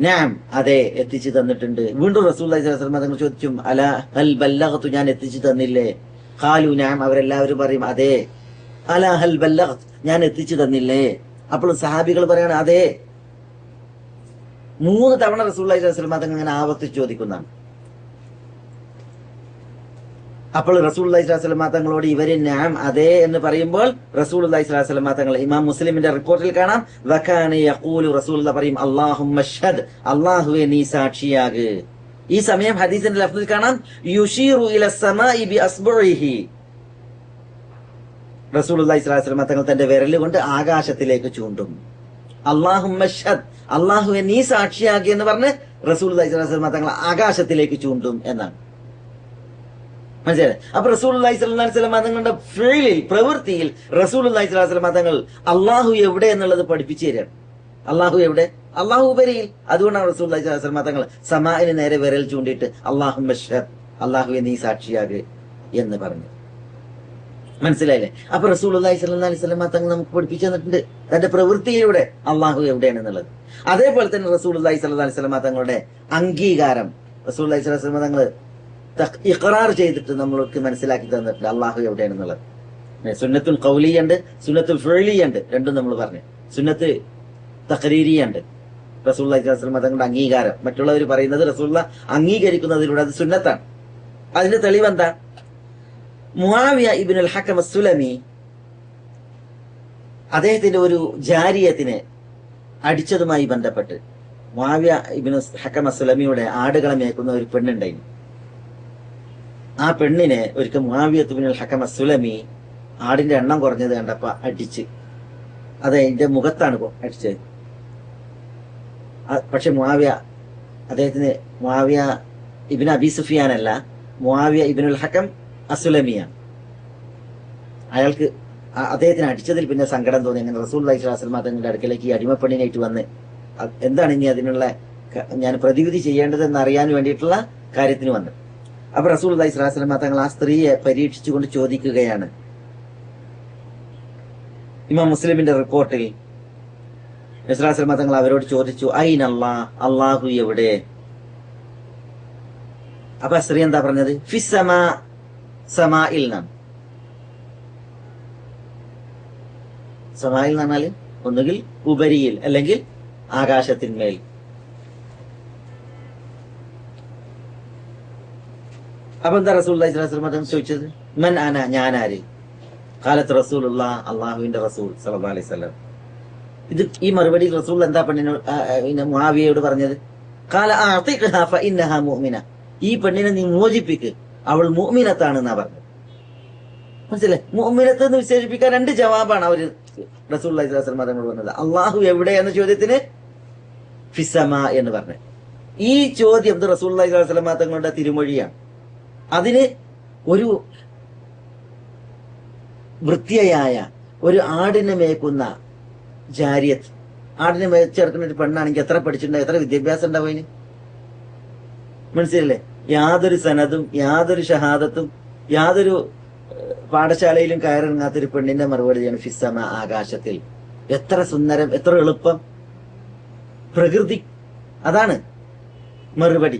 നാം, അതെ, എത്തിച്ചു തന്നിട്ടുണ്ട്. വീണ്ടും റസൂലുള്ളാഹി സ്വല്ലല്ലാഹു അലൈഹി വസല്ലം തങ്ങൾ ചോദിച്ചു, അലാ ഹൽ ബല്ലഗ്തു, ഞാൻ എത്തിച്ചു തന്നില്ലേ? ഖാലു നാം, അവരെല്ലാവരും പറയും അതെ. അലാ ഹൽ ബല്ലഗ്തു, ഞാൻ എത്തിച്ചു തന്നില്ലേ? അപ്പോൾ സഹാബികൾ പറയാണ് അതെ. 3 തവണ റസൂലുള്ളാഹി സ്വല്ലല്ലാഹു അലൈഹി വസല്ലം തങ്ങൾ ഇങ്ങനെ ആവർത്തിച്ച് ചോദിക്കുന്നതാണ്. അപ്പോൾ റസൂലുള്ളാഹി സ്വല്ലല്ലാഹു അലൈഹി വസല്ലം തങ്ങളോട് ഇവര് നാം, അതെ എന്ന് പറയുമ്പോൾ റസൂലുള്ളാഹി സ്വല്ലല്ലാഹു അലൈഹി വസല്ലം തങ്ങൾ ഇമാം മുസ്ലിമിന്റെ റിപ്പോർട്ടിൽ കാണാം, വകാന യഖൂലു, റസൂലുള്ളാഹി പറയും, അല്ലാഹുമ്മ ഷ്ഹദ്, അല്ലാഹുവേ നീ സാക്ഷിയാക്. ഈ സമയം ഹദീസിന്റെ ലഫ്ദിൽ കാണാം, യുശീറു ഇല സമാഇ ബി അസ്ബുഇഹി, റസൂലുള്ളാഹി സ്വല്ലല്ലാഹു അലൈഹി വസല്ലം തങ്ങൾ തന്റെ വിരൽ കൊണ്ട് ആകാശത്തിലേക്ക് ചൂണ്ടും. അല്ലാഹുമ്മ ഷ്ഹദ്, അല്ലാഹുവേ നീ സാക്ഷിയാക് എന്ന് പറഞ്ഞ് റസൂലുള്ളാഹി സ്വല്ലല്ലാഹു അലൈഹി വസല്ലം തങ്ങൾ ആകാശത്തിലേക്ക് ചൂണ്ടും എന്നാണ്. മനസ്സിലായി? അപ്പൊ റസൂലുള്ളാഹി സ്വല്ലല്ലാഹു അലൈഹി വസല്ലം തങ്ങളുടെ ഫീലിൽ, പ്രവൃത്തിയിൽ റസൂലുള്ളാഹി സ്വല്ലല്ലാഹു അലൈഹി വസല്ലം തങ്ങൾ അള്ളാഹു എവിടെ എന്നുള്ളത് പഠിപ്പിച്ചു തരാണ്. അള്ളാഹു എവിടെ? അള്ളാഹു ഉപരിയിൽ. അതുകൊണ്ടാണ് റസൂലുള്ളാഹി സ്വല്ലല്ലാഹു അലൈഹി വസല്ലം തങ്ങൾ സമാഇന് നേരെ വിരൽ ചൂണ്ടിയിട്ട് അല്ലാഹുമ്മ ഷ്ഹദ്, അല്ലാഹുവേ നീ സാക്ഷിയാക് എന്ന് പറഞ്ഞു. മനസ്സിലായില്ലേ? അപ്പൊ റസൂലുള്ളാഹി സ്വല്ലല്ലാഹി അലൈഹി വസല്ലം തങ്ങൾ നമുക്ക് പഠിപ്പിച്ചു തന്നിട്ടുണ്ട് തന്റെ പ്രവൃത്തിയിലൂടെ അള്ളാഹു എവിടെയാണെന്നുള്ളത്. അതേപോലെ തന്നെ റസൂലുള്ളാഹി സ്വല്ലല്ലാഹി അലൈഹി വസല്ലം തങ്ങളുടെ അംഗീകാരം റസൂലുള്ളാഹി സ്വല്ലല്ലാഹി അലൈഹി വസല്ലം തങ്ങൾ ഇഖ്റാർ ചെയ്തിട്ട് നമ്മൾക്ക് മനസ്സിലാക്കി തന്നിട്ടുണ്ട് അള്ളാഹു എവിടെയാണെന്നുള്ളത്. സുന്നത്തുൽ ഖൗലിയുണ്ട്, സുന്നത്തുൽ ഫിഅലിയുണ്ട്, രണ്ടും നമ്മൾ പറഞ്ഞു. സുന്നത്ത് തഖ്രീരിയുണ്ട്, റസൂലുള്ളാഹി സ്വല്ലല്ലാഹി അലൈഹി വസല്ലം തങ്ങളുടെ അംഗീകാരം. മറ്റുള്ളവർ പറയുന്നത് റസൂലുള്ളാഹി അംഗീകരിക്കുന്നതിലൂടെ അത് സുന്നത്താണ്. അതിന്റെ തെളിവെന്താ? മുആവിയ ഇബ്നുൽ ഹക്കം അസ്സുലമി അദ്ദേഹത്തിന്റെ ഒരു ജാരിയത്തിനെ അടിച്ചതുമായി ബന്ധപ്പെട്ട് മുആവിയ ഇബ്നു ഹക്കം അസ്സുലമിയുടെ ആടുകളെ മേക്കുന്ന ഒരു പെണ്ണുണ്ടായിരുന്നു. ആ പെണ്ണിനെ ഒരിക്കൽ മുആവിയ ഇബ്നുൽ ഹക്കം അസ്സുലമി ആടിന്റെ എണ്ണം കുറഞ്ഞത് കണ്ടപ്പോ അടിച്ച്, അത് അതിന്റെ മുഖത്താണ് അടിച്ചത്. പക്ഷെ അദ്ദേഹത്തിന് മുആവിയ ഇബ്നു അബി സുഫിയാൻ അല്ല, മുആവിയ ഇബ്നുൽ ഹക്കം അസുലമിയാണ്. അയാൾക്ക് അദ്ദേഹത്തിന് അടിച്ചതിൽ പിന്നെ സങ്കടം തോന്നി. അങ്ങനെ റസൂലുള്ളാഹി സ്വല്ലല്ലാഹി അലൈഹി വസല്ലം തങ്ങളുടെ അടുക്കലേക്ക് ഈ അടിമപ്പെണ്ണിനായിട്ട് വന്ന് എന്താണ് ഇനി അതിനുള്ള ഞാൻ പ്രതിവിധി ചെയ്യേണ്ടതെന്ന് അറിയാൻ വേണ്ടിയിട്ടുള്ള കാര്യത്തിന് വന്നു. അപ്പൊ റസൂലുള്ളാഹി സ്വല്ലല്ലാഹി അലൈഹി വസല്ലം തങ്ങൾ ആ സ്ത്രീയെ പരീക്ഷിച്ചുകൊണ്ട് ചോദിക്കുകയാണ്. ഇമാം മുസ്ലിമിന്റെ റിപ്പോർട്ടിൽ നബി സ്വല്ലല്ലാഹി അലൈഹി വസല്ലം തങ്ങൾ അവരോട് ചോദിച്ചു, ഐനല്ലാഹ്, അള്ളാഹു എവിടെ? അപ്പൊ ആ സ്ത്രീ എന്താ പറഞ്ഞത്? ഫിസ്സമാ, സമായിൽ നാം. സമായിൽ എന്ന് പറഞ്ഞാല് ഒന്നുകിൽ ഉപരിയിൽ അല്ലെങ്കിൽ ആകാശത്തിന്മേൽ. അപ്പൊ എന്താ റസൂലുള്ളാഹി സ്വല്ലല്ലാഹി അലൈഹി വസല്ലം ചോദിച്ചത്? മൻ അന, ഞാനാര്? ഖാലത്ത് റസൂലുള്ളാഹ്, അള്ളാഹുവിന്റെ റസൂൽ സ്വല്ലല്ലാഹി അലൈഹി വസല്ലം. ഇത് ഈ മറുപടി റസൂൽ എന്താ പെണ്ണിനോട് മുആവിയയോട് പറഞ്ഞത്? ഖാല അഅതിഖ്ഹാ ഫഇന്നഹാ മുഅ്മിന, ഈ പെണ്ണിനെ നീ മോചിപ്പിക്ക്, അവൾ മുഅ്മിനത്താണെന്നാ പറഞ്ഞത്. മനസ്സിലായി? മുഅ്മിനത്ത് എന്ന് വിശേഷിപ്പിക്കാൻ രണ്ട് ജവാബാണ് അവര് റസൂലുള്ളാഹി സ്വല്ലല്ലാഹി അലൈഹി വസല്ലം തങ്ങൾ പറഞ്ഞത്. അള്ളാഹു എവിടെ എന്ന ചോദ്യത്തിന് ഫിസ്സമാ എന്ന് പറഞ്ഞു. ഈ ചോദ്യം റസൂലുള്ളാഹി സ്വല്ലല്ലാഹി അലൈഹി വസല്ലം തങ്ങളുടെ തിരുമൊഴിയാണ്. അതിന് ഒരു വൃത്യയായ ഒരു ആടിനെ മേക്കുന്ന ജാരിയത്ത്, ആടിനെ മേച്ചെടുക്കുന്ന ഒരു പെണ്ണാണെങ്കിൽ എത്ര പഠിച്ചിട്ടുണ്ടാവും, എത്ര വിദ്യാഭ്യാസം ഉണ്ടാവും അതിന്? മനസ്സിലല്ലേ? യാതൊരു സനദും യാതൊരു ഷഹാദത്തും യാതൊരു പാഠശാലയിലും കയറിറങ്ങാത്തൊരു പെണ്ണിന്റെ മറുപടിയാണ് ഫിസ്സമ, ആകാശത്തിൽ. എത്ര സുന്ദരം, എത്ര എളുപ്പം, പ്രകൃതി. അതാണ് മറുപടി.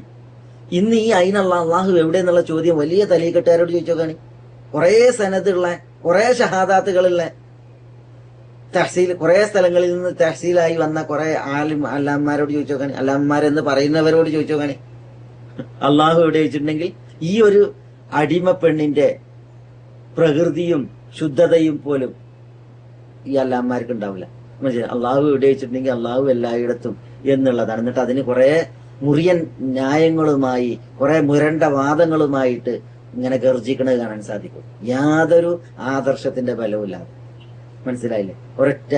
ഇന്ന് ഈ അള്ളാഹു എവിടെ എന്നുള്ള ചോദ്യം വലിയ തലീക്കെട്ടുകാരോട് ചോദിച്ചോക്കാണ്. കുറെ സനദുള്ള, കുറെ ഷഹാദാത്തുകളുള്ള, തഹ്സീൽ കുറെ സ്ഥലങ്ങളിൽ നിന്ന് തഹ്സീലായി വന്ന കുറെ അല്ലാമാരോട് ചോദിച്ചോക്കാണ്, അല്ലാമാരെന്ന് പറയുന്നവരോട് ചോദിച്ചോക്കാണ് അള്ളാഹു എവിടെ വെച്ചിട്ടുണ്ടെങ്കിൽ ഈ ഒരു അടിമ പെണ്ണിന്റെ പ്രകൃതിയും ശുദ്ധതയും പോലും ഈ അല്ലാമാർക്ക് ഉണ്ടാവില്ല. മനസ്സിലായി? അള്ളാഹു എവിടെ വെച്ചിട്ടുണ്ടെങ്കിൽ അള്ളാഹു എല്ലായിടത്തും എന്നുള്ളതാണ്. എന്നിട്ട് അതിന് കുറെ മുറിയൻ ന്യായങ്ങളുമായി, കുറെ മുരണ്ട വാദങ്ങളുമായിട്ട് ഇങ്ങനെ ഗർജിക്കണത് കാണാൻ സാധിക്കും. യാതൊരു ആദർശത്തിന്റെ ബലവുമില്ലാതെ. മനസ്സിലായില്ലേ? ഒരൊറ്റ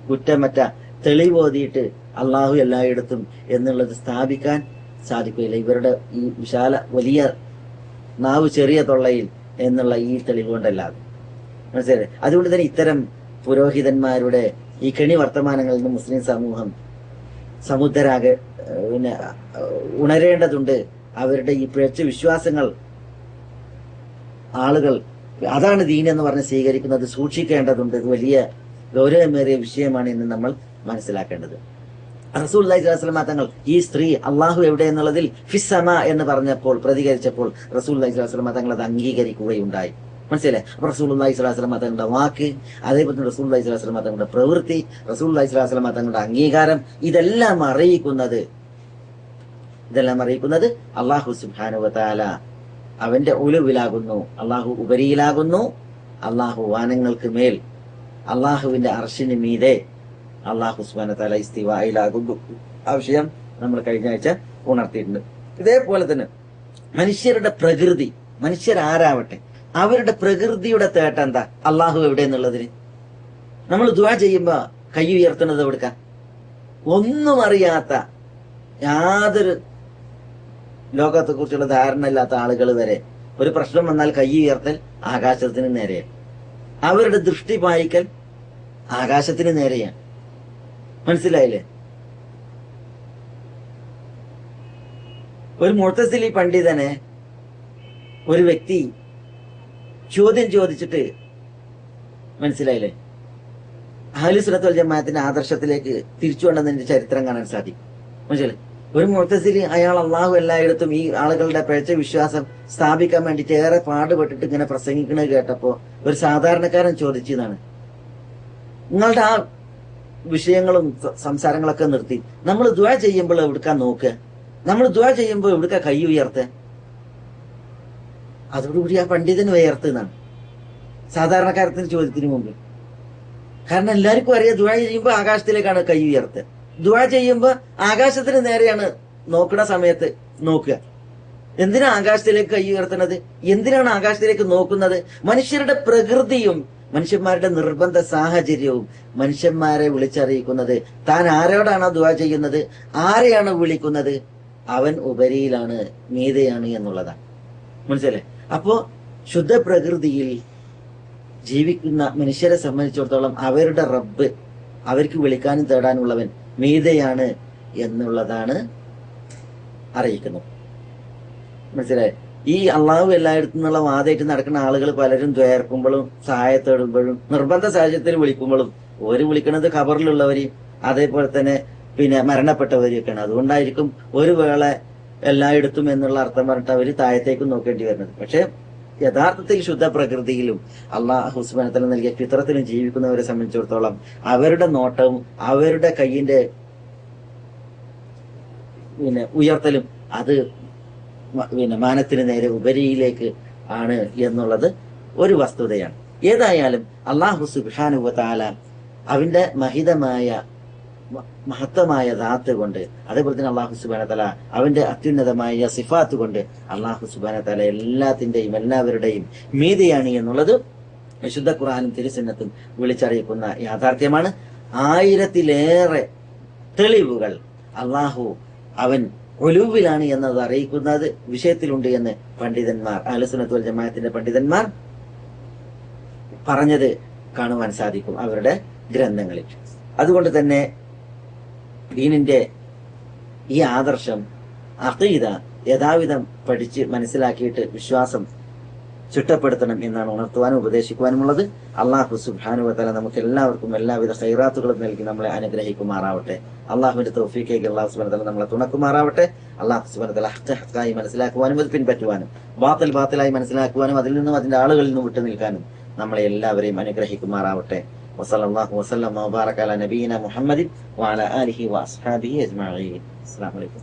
കുറ്റമറ്റ തെളിവോതിയിട്ട് അള്ളാഹു എല്ലായിടത്തും എന്നുള്ളത് സ്ഥാപിക്കാൻ സാധിക്കില്ല. ഇവരുടെ ഈ വിശാല വലിയ നാവ് ചെറിയ തൊള്ളയിൽ എന്നുള്ള ഈ തെളിവ് കൊണ്ടല്ലാതെ. മനസ്സിലായി? അതുകൊണ്ട് തന്നെ ഇത്തരം പുരോഹിതന്മാരുടെ ഈ കെണി വർത്തമാനങ്ങളിൽ നിന്ന് മുസ്ലിം സമൂഹം സമുദ്രാകെ ഉണരേണ്ടതുണ്ട്. അവരുടെ ഈ പിഴച്ച വിശ്വാസങ്ങൾ ആളുകൾ അതാണ് ദീൻ എന്ന് പറഞ്ഞ് സ്വീകരിക്കുന്നത് സൂക്ഷിക്കേണ്ടതുണ്ട്. ഇത് വലിയ ഗൗരവമേറിയ വിഷയമാണ് എന്ന് നമ്മൾ മനസ്സിലാക്കേണ്ടത്. റസൂലുള്ളാഹി സ്വല്ലല്ലാഹി അലൈഹി വസല്ലം തങ്ങൾ ഈ സ്ത്രീ അള്ളാഹു എവിടെ എന്നുള്ളതിൽ ഫിസ്സമ എന്ന് പറഞ്ഞപ്പോൾ, പ്രതികരിച്ചപ്പോൾ റസൂലുള്ളാഹി സ്വല്ലല്ലാഹി അലൈഹി വസല്ലം തങ്ങൾ അത് അംഗീകരിക്കുകയുണ്ടായി. മനസ്സിലായി? അപ്പൊ റസൂലുള്ളാഹി സ്വല്ലല്ലാഹി അലൈഹി വസല്ലം തങ്ങളുടെ വാക്ക്, അതേപോലെ തന്നെ റസൂലുള്ളാഹി സ്വല്ലല്ലാഹി അലൈഹി വസല്ലം തങ്ങളുടെ പ്രവൃത്തി, റസൂലുള്ളാഹി സ്വല്ലല്ലാഹി അലൈഹി വസല്ലം തങ്ങളുടെ അംഗീകാരം, ഇതെല്ലാം അറിയിക്കുന്നത് അല്ലാഹു സുബ്ഹാനഹു വ തആല അവന്റെ ഉലുവിലാകുന്നു, അള്ളാഹു ഉപരിയിലാകുന്നു, അള്ളാഹു വാനങ്ങൾക്ക് മേൽ, അള്ളാഹുവിന്റെ അർശിന് മീതെ അള്ളാഹു സുബ്ഹാനഹു വ തആല ഇസ്തിവായിലാകുന്നു. ആ വിഷയം നമ്മൾ കഴിഞ്ഞ ആഴ്ച ഉണർത്തിയിട്ടുണ്ട്. ഇതേപോലെ തന്നെ മനുഷ്യരുടെ പ്രകൃതി, മനുഷ്യരാരാവട്ടെ അവരുടെ പ്രകൃതിയുടെ തേട്ടം എന്താ? അള്ളാഹു എവിടെ എന്നുള്ളതിന് നമ്മൾ ദുആ ചെയ്യുമ്പോ കൈ ഉയർത്തുന്നത് എവിടുക്ക? ഒന്നും അറിയാത്ത, യാതൊരു ലോകത്തെ കുറിച്ചുള്ള ധാരണ ഇല്ലാത്ത ആളുകൾ വരെ ഒരു പ്രശ്നം വന്നാൽ കൈ ഉയർത്തൽ ആകാശത്തിന് നേരെയാണ്. അവരുടെ ദൃഷ്ടി പായിക്കൽ ആകാശത്തിന് നേരെയാണ്. മനസ്സിലായില്ലേ? ഒരു മുഅ്തസിലി പണ്ഡിതനെ ഒരു വ്യക്തി ചോദ്യം ചോദിച്ചിട്ട്, മനസ്സിലായില്ലേ, അഹ്ലു സുന്നത്ത് വൽ ജമാഅത്തിന്റെ ആദർശത്തിലേക്ക് തിരിച്ചു കൊണ്ടുവന്നതിന്റെ ചരിത്രം കാണാൻ സാധിക്കും. മനസ്സിലായി, ഒരു മുഅ്തസിലി അയാൾ അള്ളാഹു എല്ലായിടത്തും ഈ ആളുകളുടെ പിഴച്ച വിശ്വാസം സ്ഥാപിക്കാൻ വേണ്ടിയിട്ട് ഏറെ പാടുപെട്ടിട്ട് ഇങ്ങനെ പ്രസംഗിക്കുന്നത് കേട്ടപ്പോ ഒരു സാധാരണക്കാരൻ ചോദിച്ചതാണ്, നിങ്ങളുടെ ആ വിഷയങ്ങളും സംസാരങ്ങളൊക്കെ നിർത്തി നമ്മൾ ദുആ ചെയ്യുമ്പോൾ എവിടുക്കാൻ നോക്കുക, നമ്മൾ ദുആ ചെയ്യുമ്പോൾ എവിടുക്ക കൈ ഉയർത്തുക? അതോടുകൂടി ആ പണ്ഡിതന് ഉയർത്തുന്നതാണ് സാധാരണക്കാരത്തിന് ചോദ്യത്തിന് മുമ്പ്. കാരണം എല്ലാവർക്കും അറിയാം ദുആ ചെയ്യുമ്പോൾ ആകാശത്തിലേക്കാണ് കൈ ഉയർത്തുക. ദുആ ചെയ്യുമ്പോൾ ആകാശത്തിന് നേരെയാണ് നോക്കുന്ന സമയത്ത് നോക്കുക. എന്തിനാ ആകാശത്തിലേക്ക് കൈ ഉയർത്തുന്നത്? എന്തിനാണ് ആകാശത്തിലേക്ക് നോക്കുന്നത്? മനുഷ്യരുടെ പ്രകൃതിയും മനുഷ്യന്മാരുടെ നിർബന്ധ സാഹചര്യവും മനുഷ്യന്മാരെ വിളിച്ചറിയിക്കുന്നത് താൻ ആരോടാണോ ദുആ ചെയ്യുന്നത്, ആരെയാണ് വിളിക്കുന്നത്, അവൻ ഉപരിയിലാണ്, മീതെയാണ് എന്നുള്ളതാണ്. മനസ്സിലല്ലേ? അപ്പോ ശുദ്ധ പ്രകൃതിയിൽ ജീവിക്കുന്ന മനുഷ്യരെ സംബന്ധിച്ചിടത്തോളം അവരുടെ റബ്ബ്, അവർക്ക് വിളിക്കാനും തേടാനുള്ളവൻ മീതെയാണ് എന്നുള്ളതാണ് അറിയിക്കുന്നത്. മനസ്സിലായി? ഈ അള്ളാഹു എല്ലായിടത്തു നിന്നുള്ള വാദമായിട്ട് നടക്കുന്ന ആളുകൾ പലരും ദ്വേർക്കുമ്പോഴും സഹായത്തേടുമ്പോഴും നിർബന്ധ സാഹചര്യത്തിൽ വിളിക്കുമ്പോഴും ഓര് വിളിക്കുന്നത് ഖബറിലുള്ളവരെയും അതേപോലെ തന്നെ മരണപ്പെട്ടവരെയൊക്കെയാണ്. അതുകൊണ്ടായിരിക്കും ഒരു വേള എല്ലായിടത്തും എന്നുള്ള അർത്ഥം പറഞ്ഞിട്ട് അവര് താഴത്തേക്കും നോക്കേണ്ടി വരുന്നത്. പക്ഷെ യഥാർത്ഥത്തിൽ ശുദ്ധ പ്രകൃതിയിലും അള്ളാഹു സുബ്ഹാനഹു വ തആല നൽകിയ ഫിത്രത്തിലും ജീവിക്കുന്നവരെ സംബന്ധിച്ചിടത്തോളം അവരുടെ നോട്ടവും അവരുടെ കയ്യിന്റെ ഉയർത്തലും അത് മാനത്തിന് നേരെ ഉപരിയിലേക്ക് ആണ് എന്നുള്ളത് ഒരു വസ്തുതയാണ്. ഏതായാലും അള്ളാഹു സുബ്ഹാനഹു വ തആല അവന്റെ മഹത്തമായ ദാത്ത് കൊണ്ട്, അതേപോലെ തന്നെ അള്ളാഹു സുബ്ഹാനഹു വ തആല അവന്റെ അത്യുന്നതമായ സിഫാത്ത് കൊണ്ട് അള്ളാഹു സുബ്ഹാനഹു വ തആല എല്ലാത്തിന്റെയും എല്ലാവരുടെയും മീതെയാണ് എന്നുള്ളത് വിശുദ്ധ ഖുർആനും തിരുസുന്നത്തും വിളിച്ചറിയിക്കുന്ന യാഥാർത്ഥ്യമാണ്. 1000-ലേറെ തെളിവുകൾ അള്ളാഹു അവൻ ഉലൂവിലാണ് എന്നത് അറിയിക്കുന്നത് വിഷയത്തിലുണ്ട് എന്ന് പണ്ഡിതന്മാർ, അഹ്ലു സുന്നത്ത് വൽ ജമാഅത്തിന്റെ പണ്ഡിതന്മാർ പറഞ്ഞത് കാണുവാൻ സാധിക്കും അവരുടെ ഗ്രന്ഥങ്ങളിൽ. അതുകൊണ്ട് തന്നെ ദീനിന്റെ ഈ ആദർശം, അഖീദ യഥാവിധം പഠിച്ച് മനസ്സിലാക്കിയിട്ട് വിശ്വാസം ചിട്ടപ്പെടുത്തണം എന്നാണ് ഉണർത്തുവാനും ഉപദേശിക്കുവാനുമുള്ളത്. അള്ളാഹു സുബ്ഹാനഹു വ തആല നമുക്ക് എല്ലാവർക്കും എല്ലാവിധ ഖൈറാത്തുകളും നൽകി നമ്മളെ അനുഗ്രഹിക്കുമാറാവട്ടെ. അള്ളാഹുവിന്റെ തൗഫീഖേക്ക് അള്ളാഹു സുബ്ഹാനഹു വ തആല നമ്മളെ തുണക്കുമാറാവട്ടെ. അള്ളാഹു സുബ്ഹാനഹു വ തആല ഹഖ് ഹഖായി മനസ്സിലാക്കുവാനും അത് പിൻപറ്റുവാനും ബാത്തിൽ ബാത്തിലായി മനസ്സിലാക്കുവാനും അതിൽ നിന്നും അതിന്റെ ആളുകളിൽ നിന്നും വിട്ടു നിൽക്കാനും നമ്മളെ എല്ലാവരെയും അനുഗ്രഹിക്കുമാറാവട്ടെ. വസല്ലല്ലാഹു വസല്ലമ വബാറക അലാ നബിയിന മുഹമ്മദിൻ വഅലാ ആലിഹി വഅസ്ഹാബിഹി അജ്മഈൻ. അസ്സലാമു അലൈക്കും.